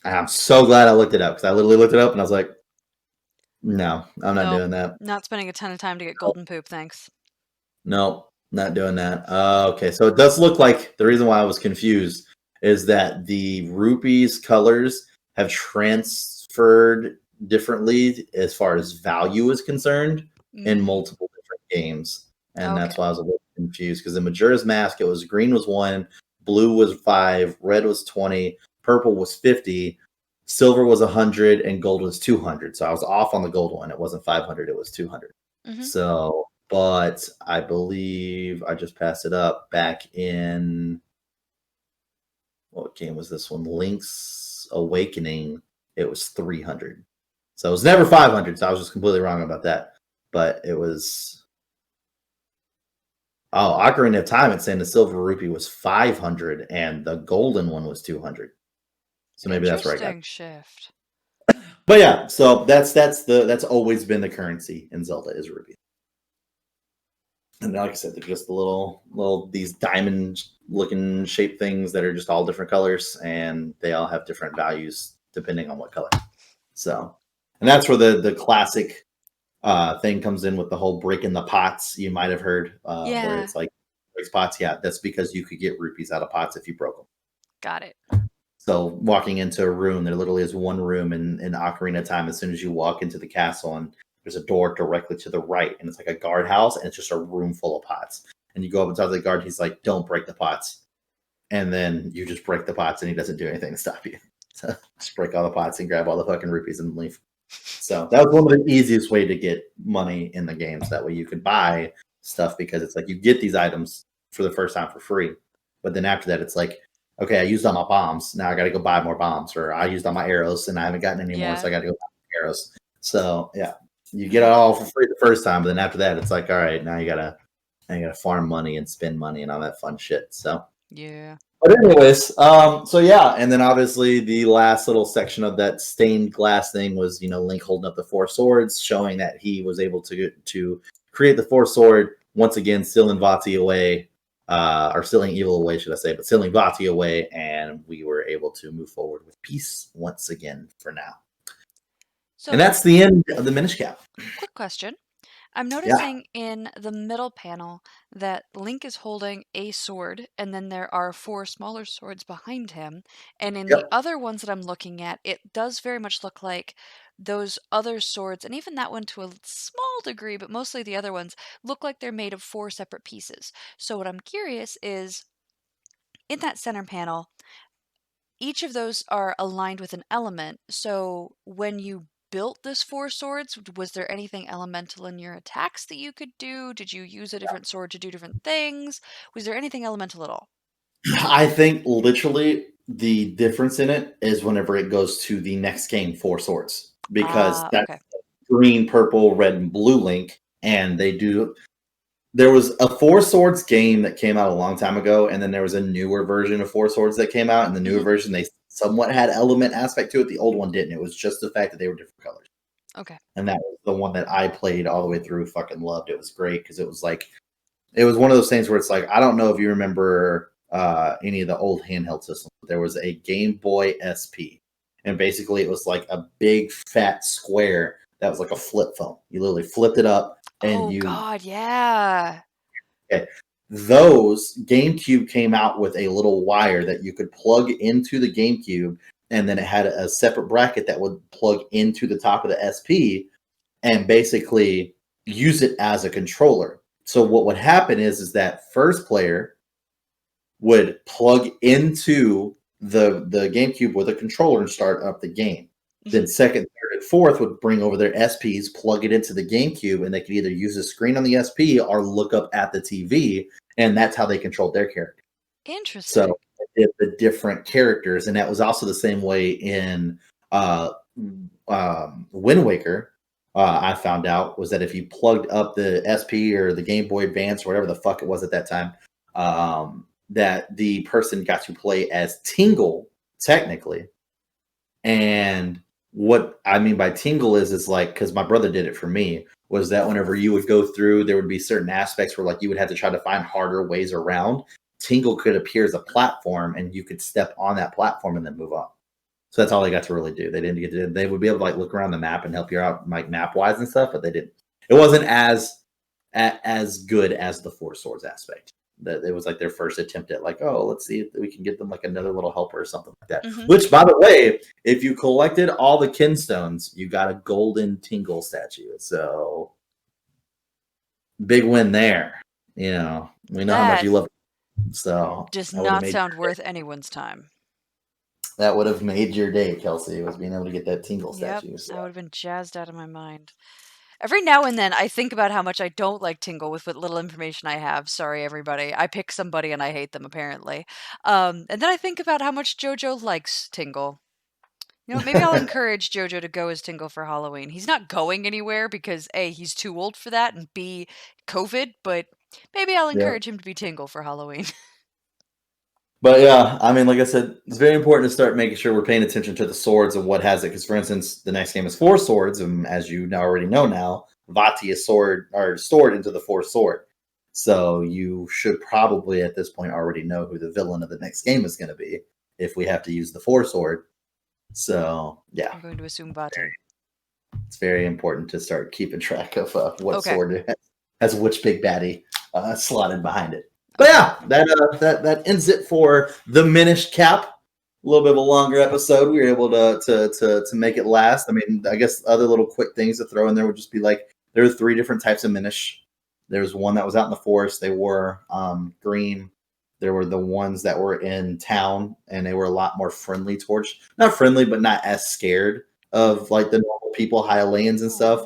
I'm so glad I looked it up, because I literally looked it up and I was like, no, I'm not doing that. Not spending a ton of time to get golden poop, thanks. No, not doing that. Okay, so it does look like the reason why I was confused is that the rupees colors have transferred differently as far as value is concerned in multiple different games. And that's why I was a little confused, because in Majora's Mask, it was green was 1, blue was 5, red was 20, purple was 50, silver was 100, and gold was 200. So I was off on the gold one. It wasn't 500, it was 200. So, but I believe I just passed it up back in, what game was this one? Link's Awakening. It was 300. So it was never 500. So I was just completely wrong about that. But it was, Ocarina of Time, it's saying the silver rupee was 500 and the golden one was 200. So maybe that's where I got. Interesting shift. But yeah, so that's always been the currency in Zelda, is rupee. And like I said, they're just the little these diamond looking shaped things that are just all different colors, and they all have different values depending on what color. So, and that's where the classic thing comes in with the whole breaking the pots. You might have heard where it's like breaks pots. Yeah, that's because you could get rupees out of pots if you broke them. Got it. So walking into a room, there literally is one room in Ocarina of Time. As soon as you walk into the castle, and there's a door directly to the right, and it's like a guardhouse, and it's just a room full of pots. And you go up and talk to the guard. He's like, "Don't break the pots," and then you just break the pots, and he doesn't do anything to stop you. So just break all the pots and grab all the fucking rupees and leave. So that was one of the easiest way to get money in the games. That way you could buy stuff, because it's like you get these items for the first time for free. But then after that, it's like, okay, I used all my bombs. Now I got to go buy more bombs, or I used all my arrows and I haven't gotten any more, so I got to go buy more arrows. So yeah, you get it all for free the first time, but then after that, it's like, all right, now you gotta farm money and spend money and all that fun shit. So Yeah. but anyways, so yeah, and then obviously the last little section of that stained glass thing was, Link holding up the four swords, showing that he was able to create the fourth sword once again, sealing Vati away, or sealing evil away, should I say? But sealing Vati away, and we were able to move forward with peace once again for now. So, and that's the end of the Minish Cap. Quick question. I'm noticing in the middle panel that Link is holding a sword, and then there are 4 smaller swords behind him. And in the other ones that I'm looking at, it does very much look like those other swords, and even that one to a small degree, but mostly the other ones, look like they're made of 4 separate pieces. So what I'm curious is, in that center panel, each of those are aligned with an element. So when you built this 4 swords, was there anything elemental in your attacks that you could do? Did you use a different sword to do different things? Was there anything elemental at all? I think literally the difference in it is whenever it goes to the next game, 4 swords, because that's green, purple, red, and blue Link, and they do. There was a 4 swords game that came out a long time ago, and then there was a newer version of 4 swords that came out. And the newer version, they somewhat had element aspect to it. The old one didn't. It was just the fact that they were different colors. Okay. And that was the one that I played all the way through. Fucking loved. It was great because it was like, it was one of those things where it's like, I don't know if you remember any of the old handheld systems. There was a Game Boy SP, and basically it was like a big fat square that was like a flip phone. You literally flipped it up, and God, yeah. Okay. Those GameCube came out with a little wire that you could plug into the GameCube, and then it had a separate bracket that would plug into the top of the SP and basically use it as a controller. So what would happen is that first player would plug into the GameCube with a controller and start up the game. Then second, third, and fourth would bring over their SPs, plug it into the GameCube, and they could either use the screen on the SP or look up at the TV, and that's how they controlled their character. Interesting. So the different characters, and that was also the same way in Wind Waker. I found out was that if you plugged up the SP or the Game Boy Advance or whatever the fuck it was at that time, that the person got to play as Tingle technically. And what I mean by Tingle is like, because my brother did it for me, was that whenever you would go through, there would be certain aspects where like you would have to try to find harder ways around. Tingle could appear as a platform, and you could step on that platform and then move on. So that's all they got to really do. They didn't get to. They would be able to like look around the map and help you out, like map wise and stuff, but they didn't. It wasn't as good as the 4 swords aspect. That it was like their first attempt at like, oh, let's see if we can get them like another little helper or something like that. Which, by the way, if you collected all the kinstones, you got a golden Tingle statue. So big win there. We know how much you love it. So does not sound worth anyone's time. That would have made your day, Kelsey, was being able to get that Tingle statue. So. I would have been jazzed out of my mind. Every now and then, I think about how much I don't like Tingle with what little information I have. Sorry, everybody. I pick somebody and I hate them, apparently. And then I think about how much JoJo likes Tingle. Maybe I'll encourage JoJo to go as Tingle for Halloween. He's not going anywhere because A, he's too old for that, and B, COVID, but maybe I'll encourage him to be Tingle for Halloween. But yeah, I mean, like I said, it's very important to start making sure we're paying attention to the swords and what has it. Because, for instance, the next game is 4 swords, and as you already know now, Vati is stored into the 4th sword. So you should probably at this point already know who the villain of the next game is going to be if we have to use the 4 sword. So yeah, I'm going to assume Vati. It's very important to start keeping track of what sword has which big baddie slotted behind it. But yeah, that ends it for the Minish Cap. A little bit of a longer episode. We were able to make it last. I mean, I guess other little quick things to throw in there would just be like there are 3 different types of Minish. There's one that was out in the forest. They were green. There were the ones that were in town, and they were a lot more friendly towards, not friendly, but not as scared of like the normal people, Hylians and stuff.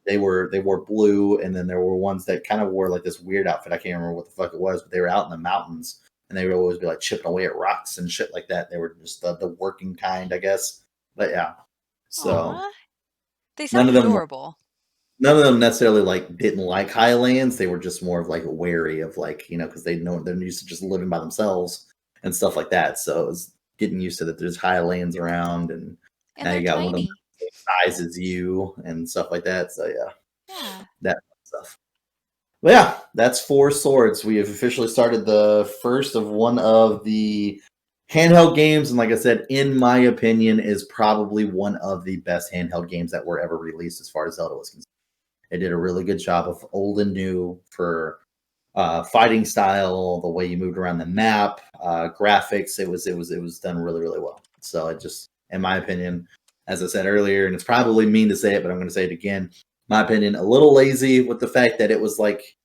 They wore blue, and then there were ones that kind of wore like this weird outfit. I can't remember what the fuck it was, but they were out in the mountains and they would always be like chipping away at rocks and shit like that. They were just the working kind, I guess. But yeah, so Aw, they none sound of them adorable. none of them necessarily like didn't like Highlands. They were just more of like wary of like, because they know they're used to just living by themselves and stuff like that. So it was getting used to that there's Highlands around, and And now they're you got one of them tiny. the same size as you and stuff like that. So yeah, Yeah. that stuff. But yeah, that's Four Swords. We have officially started the first of one of the handheld games, and like I said, in my opinion, is probably one of the best handheld games that were ever released as far as Zelda was concerned. It did a really good job of old and new for fighting style, the way you moved around the map, graphics. It was done really really well. So it just, in my opinion, as I said earlier, and it's probably mean to say it, but I'm going to say it again. My opinion, a little lazy with the fact that it was like,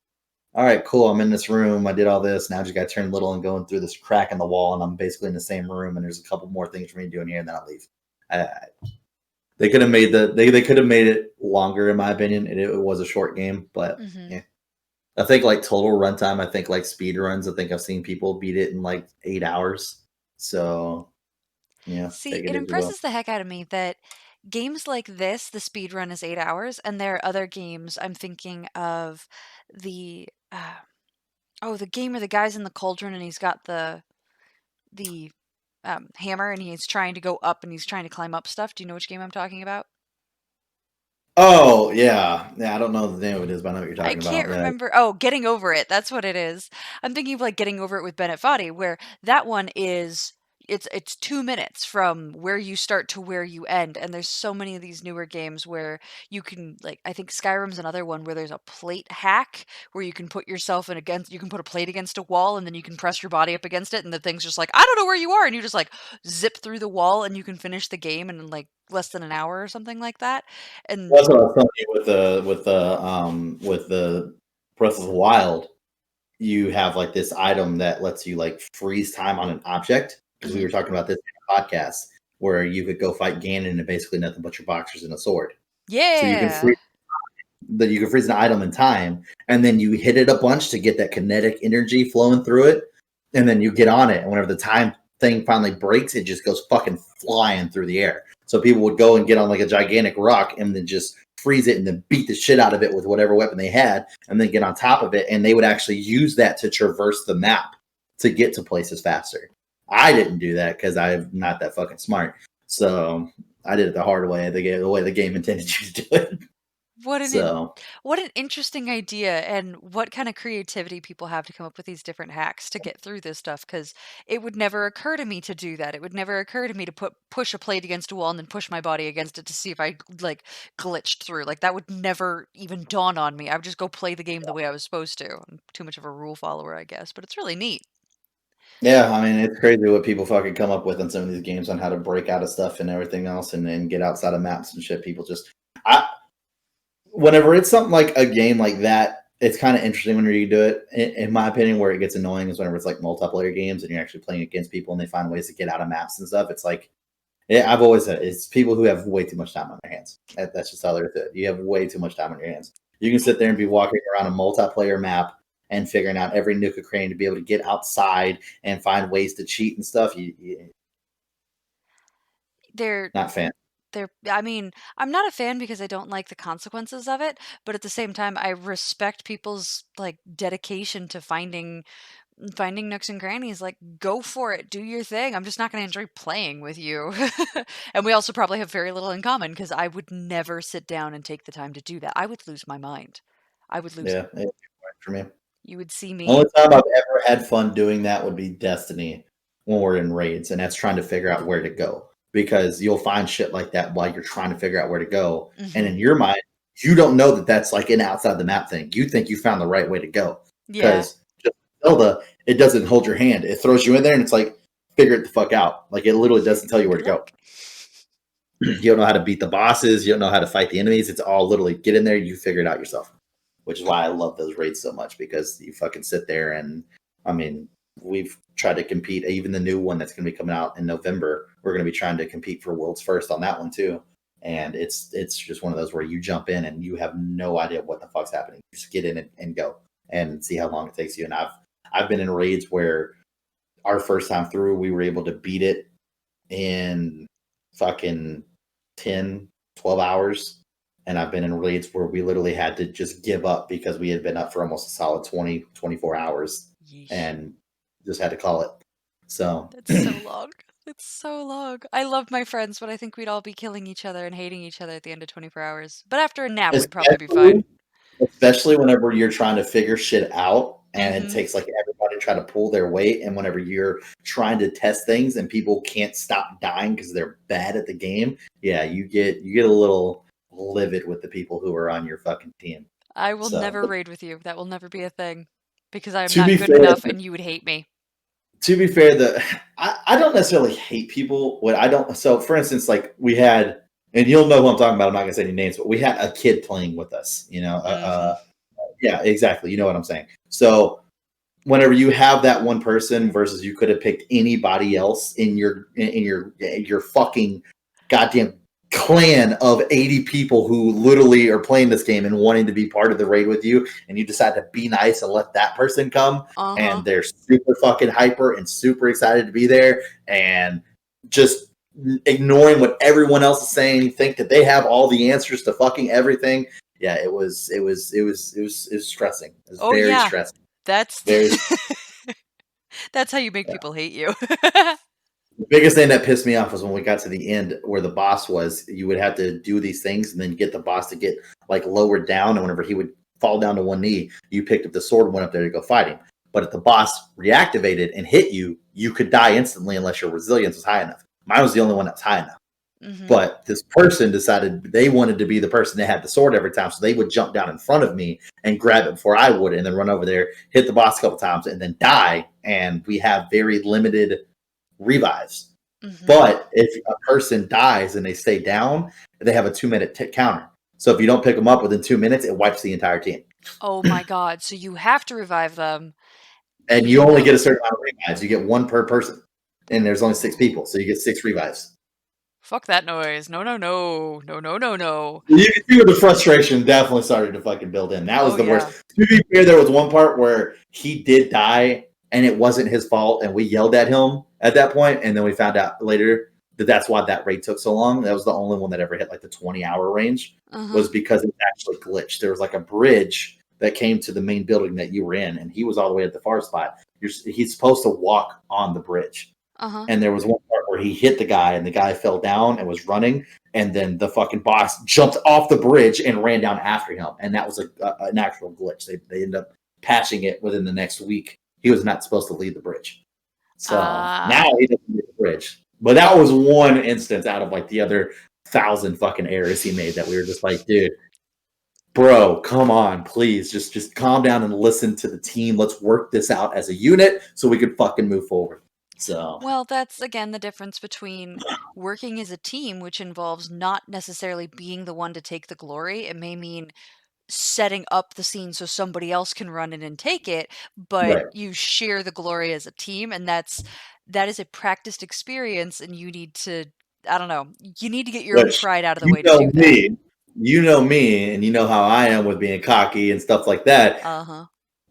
all right, cool. I'm in this room. I did all this. Now I just got to turn little and going through this crack in the wall, and I'm basically in the same room. And there's a couple more things for me to do in here, and then I'll leave. They could have made they could have made it longer, in my opinion. It was a short game, but Mm-hmm. yeah. I think like total runtime, I think like speed runs, I think I've seen people beat it in like 8 hours. So yeah, See, take it it as you will. impresses the heck out of me that games like this, the speed run is 8 hours, and there are other games. I'm thinking of the the game where the guy's in the cauldron and he's got the hammer and he's trying to go up and he's trying to climb up stuff. Do you know which game I'm talking about? Oh yeah. Yeah, I don't know the name of it is, but I know what you're I talking can't about. Yeah. remember. Oh, Getting Over It. That's what it is. I'm thinking of like Getting Over It with Bennett Foddy, where that one is it's 2 minutes from where you start to where you end. And there's so many of these newer games where you can like I think Skyrim's another one where there's a plate hack where you can put yourself in against you can put a plate against a wall and then you can press your body up against it and the thing's just like, I don't know where you are, and you just like zip through the wall and you can finish the game in like less than an hour or something like that. And That's what I was telling you with the Breath of the Wild. You have like this item that lets you like freeze time on an object, because we mhm. were talking about this in a podcast where you could go fight Ganon and basically nothing but your boxers and a sword. So you can Yeah. freeze an item in time, and then you hit it a bunch to get that kinetic energy flowing through it, and then you get on it, and whenever the time thing finally breaks, it just goes fucking flying through the air. So people would go and get on like a gigantic rock and then just freeze it and then beat the shit out of it with whatever weapon they had, and then get on top of it, and they would actually use that to traverse the map to get to places faster. I didn't do that because I'm not that fucking smart. So I did it the hard way, the way the game intended you to do it. What an in So what an interesting idea, and what kind of creativity people have to come up with these different hacks to get through this stuff, because it would never occur to me to do that. It would never occur to me to push a plate against a wall and then push my body against it to see if I like glitched through. Like that would never even dawn on me. I would just go play the game the way I was supposed to. I'm too much of a rule follower, I guess, but it's really neat. yeah, I mean, it's crazy what people fucking come up with in some of these games on how to break out of stuff and everything else, and then get outside of maps and shit. People just, I, whenever it's something like a game like that, it's kind of interesting whenever you do it. In my opinion, where it gets annoying is whenever it's like multiplayer games and you're actually playing against people and they find ways to get out of maps and stuff. It's like, yeah, I've always said it's people who have way too much time on their hands. That's just how they're. You have way too much time on your hands. You can sit there and be walking around a multiplayer map and figuring out every nook and cranny to be able to get outside and find ways to cheat and stuff. They're Not fan. I mean, I'm not a fan because I don't like the consequences of it, but at the same time I respect people's like dedication to finding nooks and crannies. Like go for it, do your thing. I'm just not going to enjoy playing with you. And we also probably have very little in common because I would never sit down and take the time to do that. I would lose my mind. I would lose it. Yeah, it's for me. You would see me. Only time I've ever had fun doing that would be Destiny when we're in raids, and that's trying to figure out where to go. Because you'll find shit like that while you're trying to figure out where to go, and in Mhm. your mind, you don't know that that's like an outside the map thing. You think you found the right way to go Yeah. because just Zelda, it doesn't hold your hand. It throws you in there, and it's like figure it the fuck out. Like it literally doesn't tell you where to Good go. luck. You don't know how to beat the bosses. You don't know how to fight the enemies. It's all literally get in there. You figure it out yourself, which is why I love those raids so much, because you fucking sit there and, I mean, we've tried to compete. Even the new one that's going to be coming out in November, we're going to be trying to compete for world's first on that one too. And it's just one of those where you jump in and you have no idea what the fuck's happening. You just get in and go and see how long it takes you. And I've been in raids where our first time through, we were able to beat it in fucking 10, 12 hours. And I've been in raids where we literally had to just give up because we had been up for almost a solid 20, 24 hours Yeesh. and just had to call it. So That's so long. It's so long. I love my friends, but I think we'd all be killing each other and hating each other at the end of 24 hours. But after a nap, we'd probably be fine. Especially whenever you're trying to figure shit out and it Mhm. takes like everybody trying to pull their weight, and whenever you're trying to test things and people can't stop dying because they're bad at the game, yeah, you get a little livid with the people who are on your fucking team. I will So, never raid with you. That will never be a thing because I am to not be good fair, enough and you would hate me. I don't necessarily hate people. What I don't, so for instance, like we had, and you'll know who I'm talking about. I'm not gonna say any names, but we had a kid playing with us. Yeah, exactly. You know what I'm saying. So whenever you have that one person versus you could have picked anybody else in your fucking goddamn clan of 80 people who literally are playing this game and wanting to be part of the raid with you, and you decide to be nice and let that person come, and they're super fucking hyper and super excited to be there and just ignoring what everyone else is saying, think that they have all the answers to fucking everything. Yeah, it was stressing. It was very stressing. That's Very that's how you make people hate you. The biggest thing that pissed me off was when we got to the end where the boss was. You would have to do these things and then get the boss to get like lowered down, and whenever he would fall down to one knee, you picked up the sword and went up there to go fight him. But if the boss reactivated and hit you, you could die instantly unless your resilience was high enough. Mine was the only one that was high enough. But this person decided they wanted to be the person that had the sword every time, so they would jump down in front of me and grab it before I would, and then run over there, hit the boss a couple times, and then die. And we have very limited revives. But if a person dies and they stay down, they have a 2-minute counter. So if you don't pick them up within 2 minutes, it wipes the entire team. Oh my god! So you have to revive them, And you only get a certain amount of revives. You get one per person, and there's only 6 people, so you get 6 revives. Fuck that noise! No, no, no, no, no, no, no. You can see where the frustration definitely started to fucking build in. That was the worst. To be fair, there was one part where he did die, and it wasn't his fault, and we yelled at him at that point, and then we found out later that that's why that raid took so long. That was the only one that ever hit like the 20-hour range, was because it actually glitched. There was like a bridge that came to the main building that you were in, and he was all the way at the far spot. He's supposed to walk on the bridge. And there was one part where he hit the guy, and the guy fell down and was running, and then the fucking boss jumped off the bridge and ran down after him, and that was an actual glitch. They ended up patching it within the next week. He was not supposed to leave the bridge, so now he doesn't leave the bridge. But that was one instance out of like the other 1,000 fucking errors he made that we were just like, dude, bro, come on, please, just calm down and listen to the team. Let's work this out as a unit so we could fucking move forward. So, well, that's again the difference between working as a team, which involves not necessarily being the one to take the glory. It may mean setting up the scene so somebody else can run in and take it, but you share the glory as a team, and that is a practiced experience, and you need to, I don't know, you need to get your own pride out of the way to do that. You know me, and you know how I am with being cocky and stuff like that.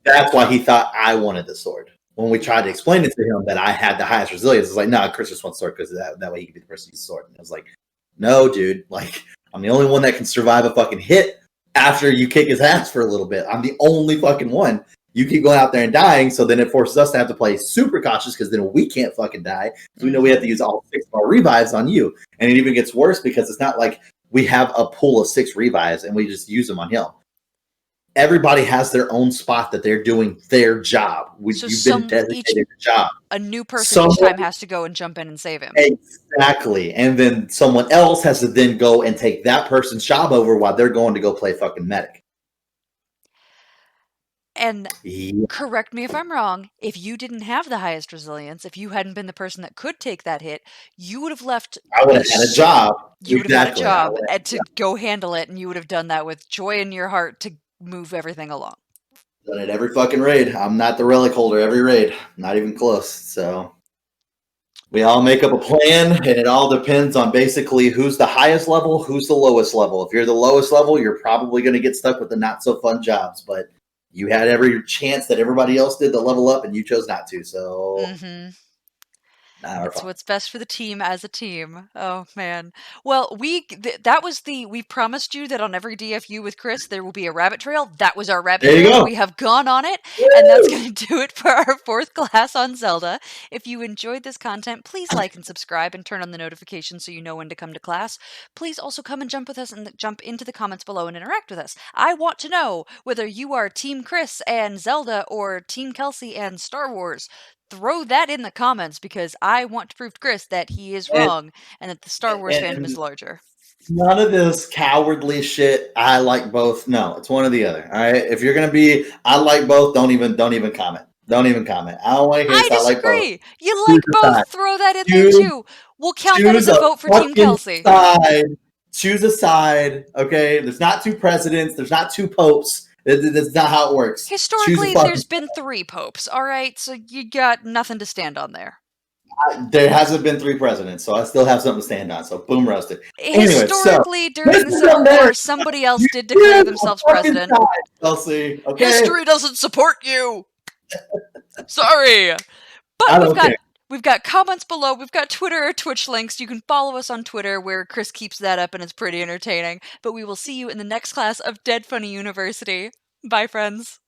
That's why he thought I wanted the sword. When we tried to explain it to him that I had the highest resilience, it's like, no, Chris just wants sword because that way he can be the person who uses sword. And I was like, no, dude, like I'm the only one that can survive a fucking hit after you kick his ass for a little bit. I'm the only fucking one. You keep going out there and dying, so then it forces us to have to play super cautious because then we can't fucking die. So we know we have to use all 6 of our revives on you. And it even gets worse because it's not like we have a pool of 6 revives and we just use them on him. Everybody has their own spot that they're doing their job. You've been designated a job. A new person each time has to go and jump in and save him. Exactly. And then someone else has to then go and take that person's job over while they're going to go play fucking medic. And correct me if I'm wrong, if you didn't have the highest resilience, if you hadn't been the person that could take that hit, you would have left. I would have had a job. You would have had a job to go handle it, and you would have done that with joy in your heart to move everything along. Done it every fucking raid. I'm not the relic holder every raid. Not even close. So we all make up a plan, and it all depends on basically who's the highest level, who's the lowest level. If you're the lowest level, you're probably going to get stuck with the not so fun jobs, but you had every chance that everybody else did to level up, and you chose not to. So Nah, we're It's fine. what's best for the team as a team. Oh man. Well, we promised you that on every DFU with Chris there will be a rabbit trail. That was our rabbit There you trail. go. We have gone on it, and that's Woo! going to do it for our 4th class on Zelda. If you enjoyed this content, please like and subscribe and turn on the notifications so you know when to come to class. Please also come and jump with us and jump into the comments below and interact with us. I want to know whether you are Team Chris and Zelda or Team Kelsey and Star Wars. Throw that in the comments because I want to prove to Chris that he is And, wrong and that the Star Wars fandom is larger. none of this cowardly shit. I like both. No, it's one or the other. All right. If you're gonna be, I like both. Don't even comment. Don't even comment. I don't want to hear I this. I like both. disagree. You Choose like a both. side. Throw that in there Choose, too. We'll count that as choose a a vote for Team fucking Kelsey. side. Choose a side. Okay. There's not 2 presidents. There's not 2 popes. That's not how it works. Historically, there's been 3 popes. All right, so you got nothing to stand on there. There hasn't been 3 presidents, so I still have something to stand on. So boom, roasted. Anyway, Historically, during the Civil War, somebody else did declare themselves president. Kelsey, okay? History doesn't support you. Sorry, but we've got comments below. We've got Twitter or Twitch links. You can follow us on Twitter, where Chris keeps that up, and it's pretty entertaining. But we will see you in the next class of Dead Funny University. Bye, friends.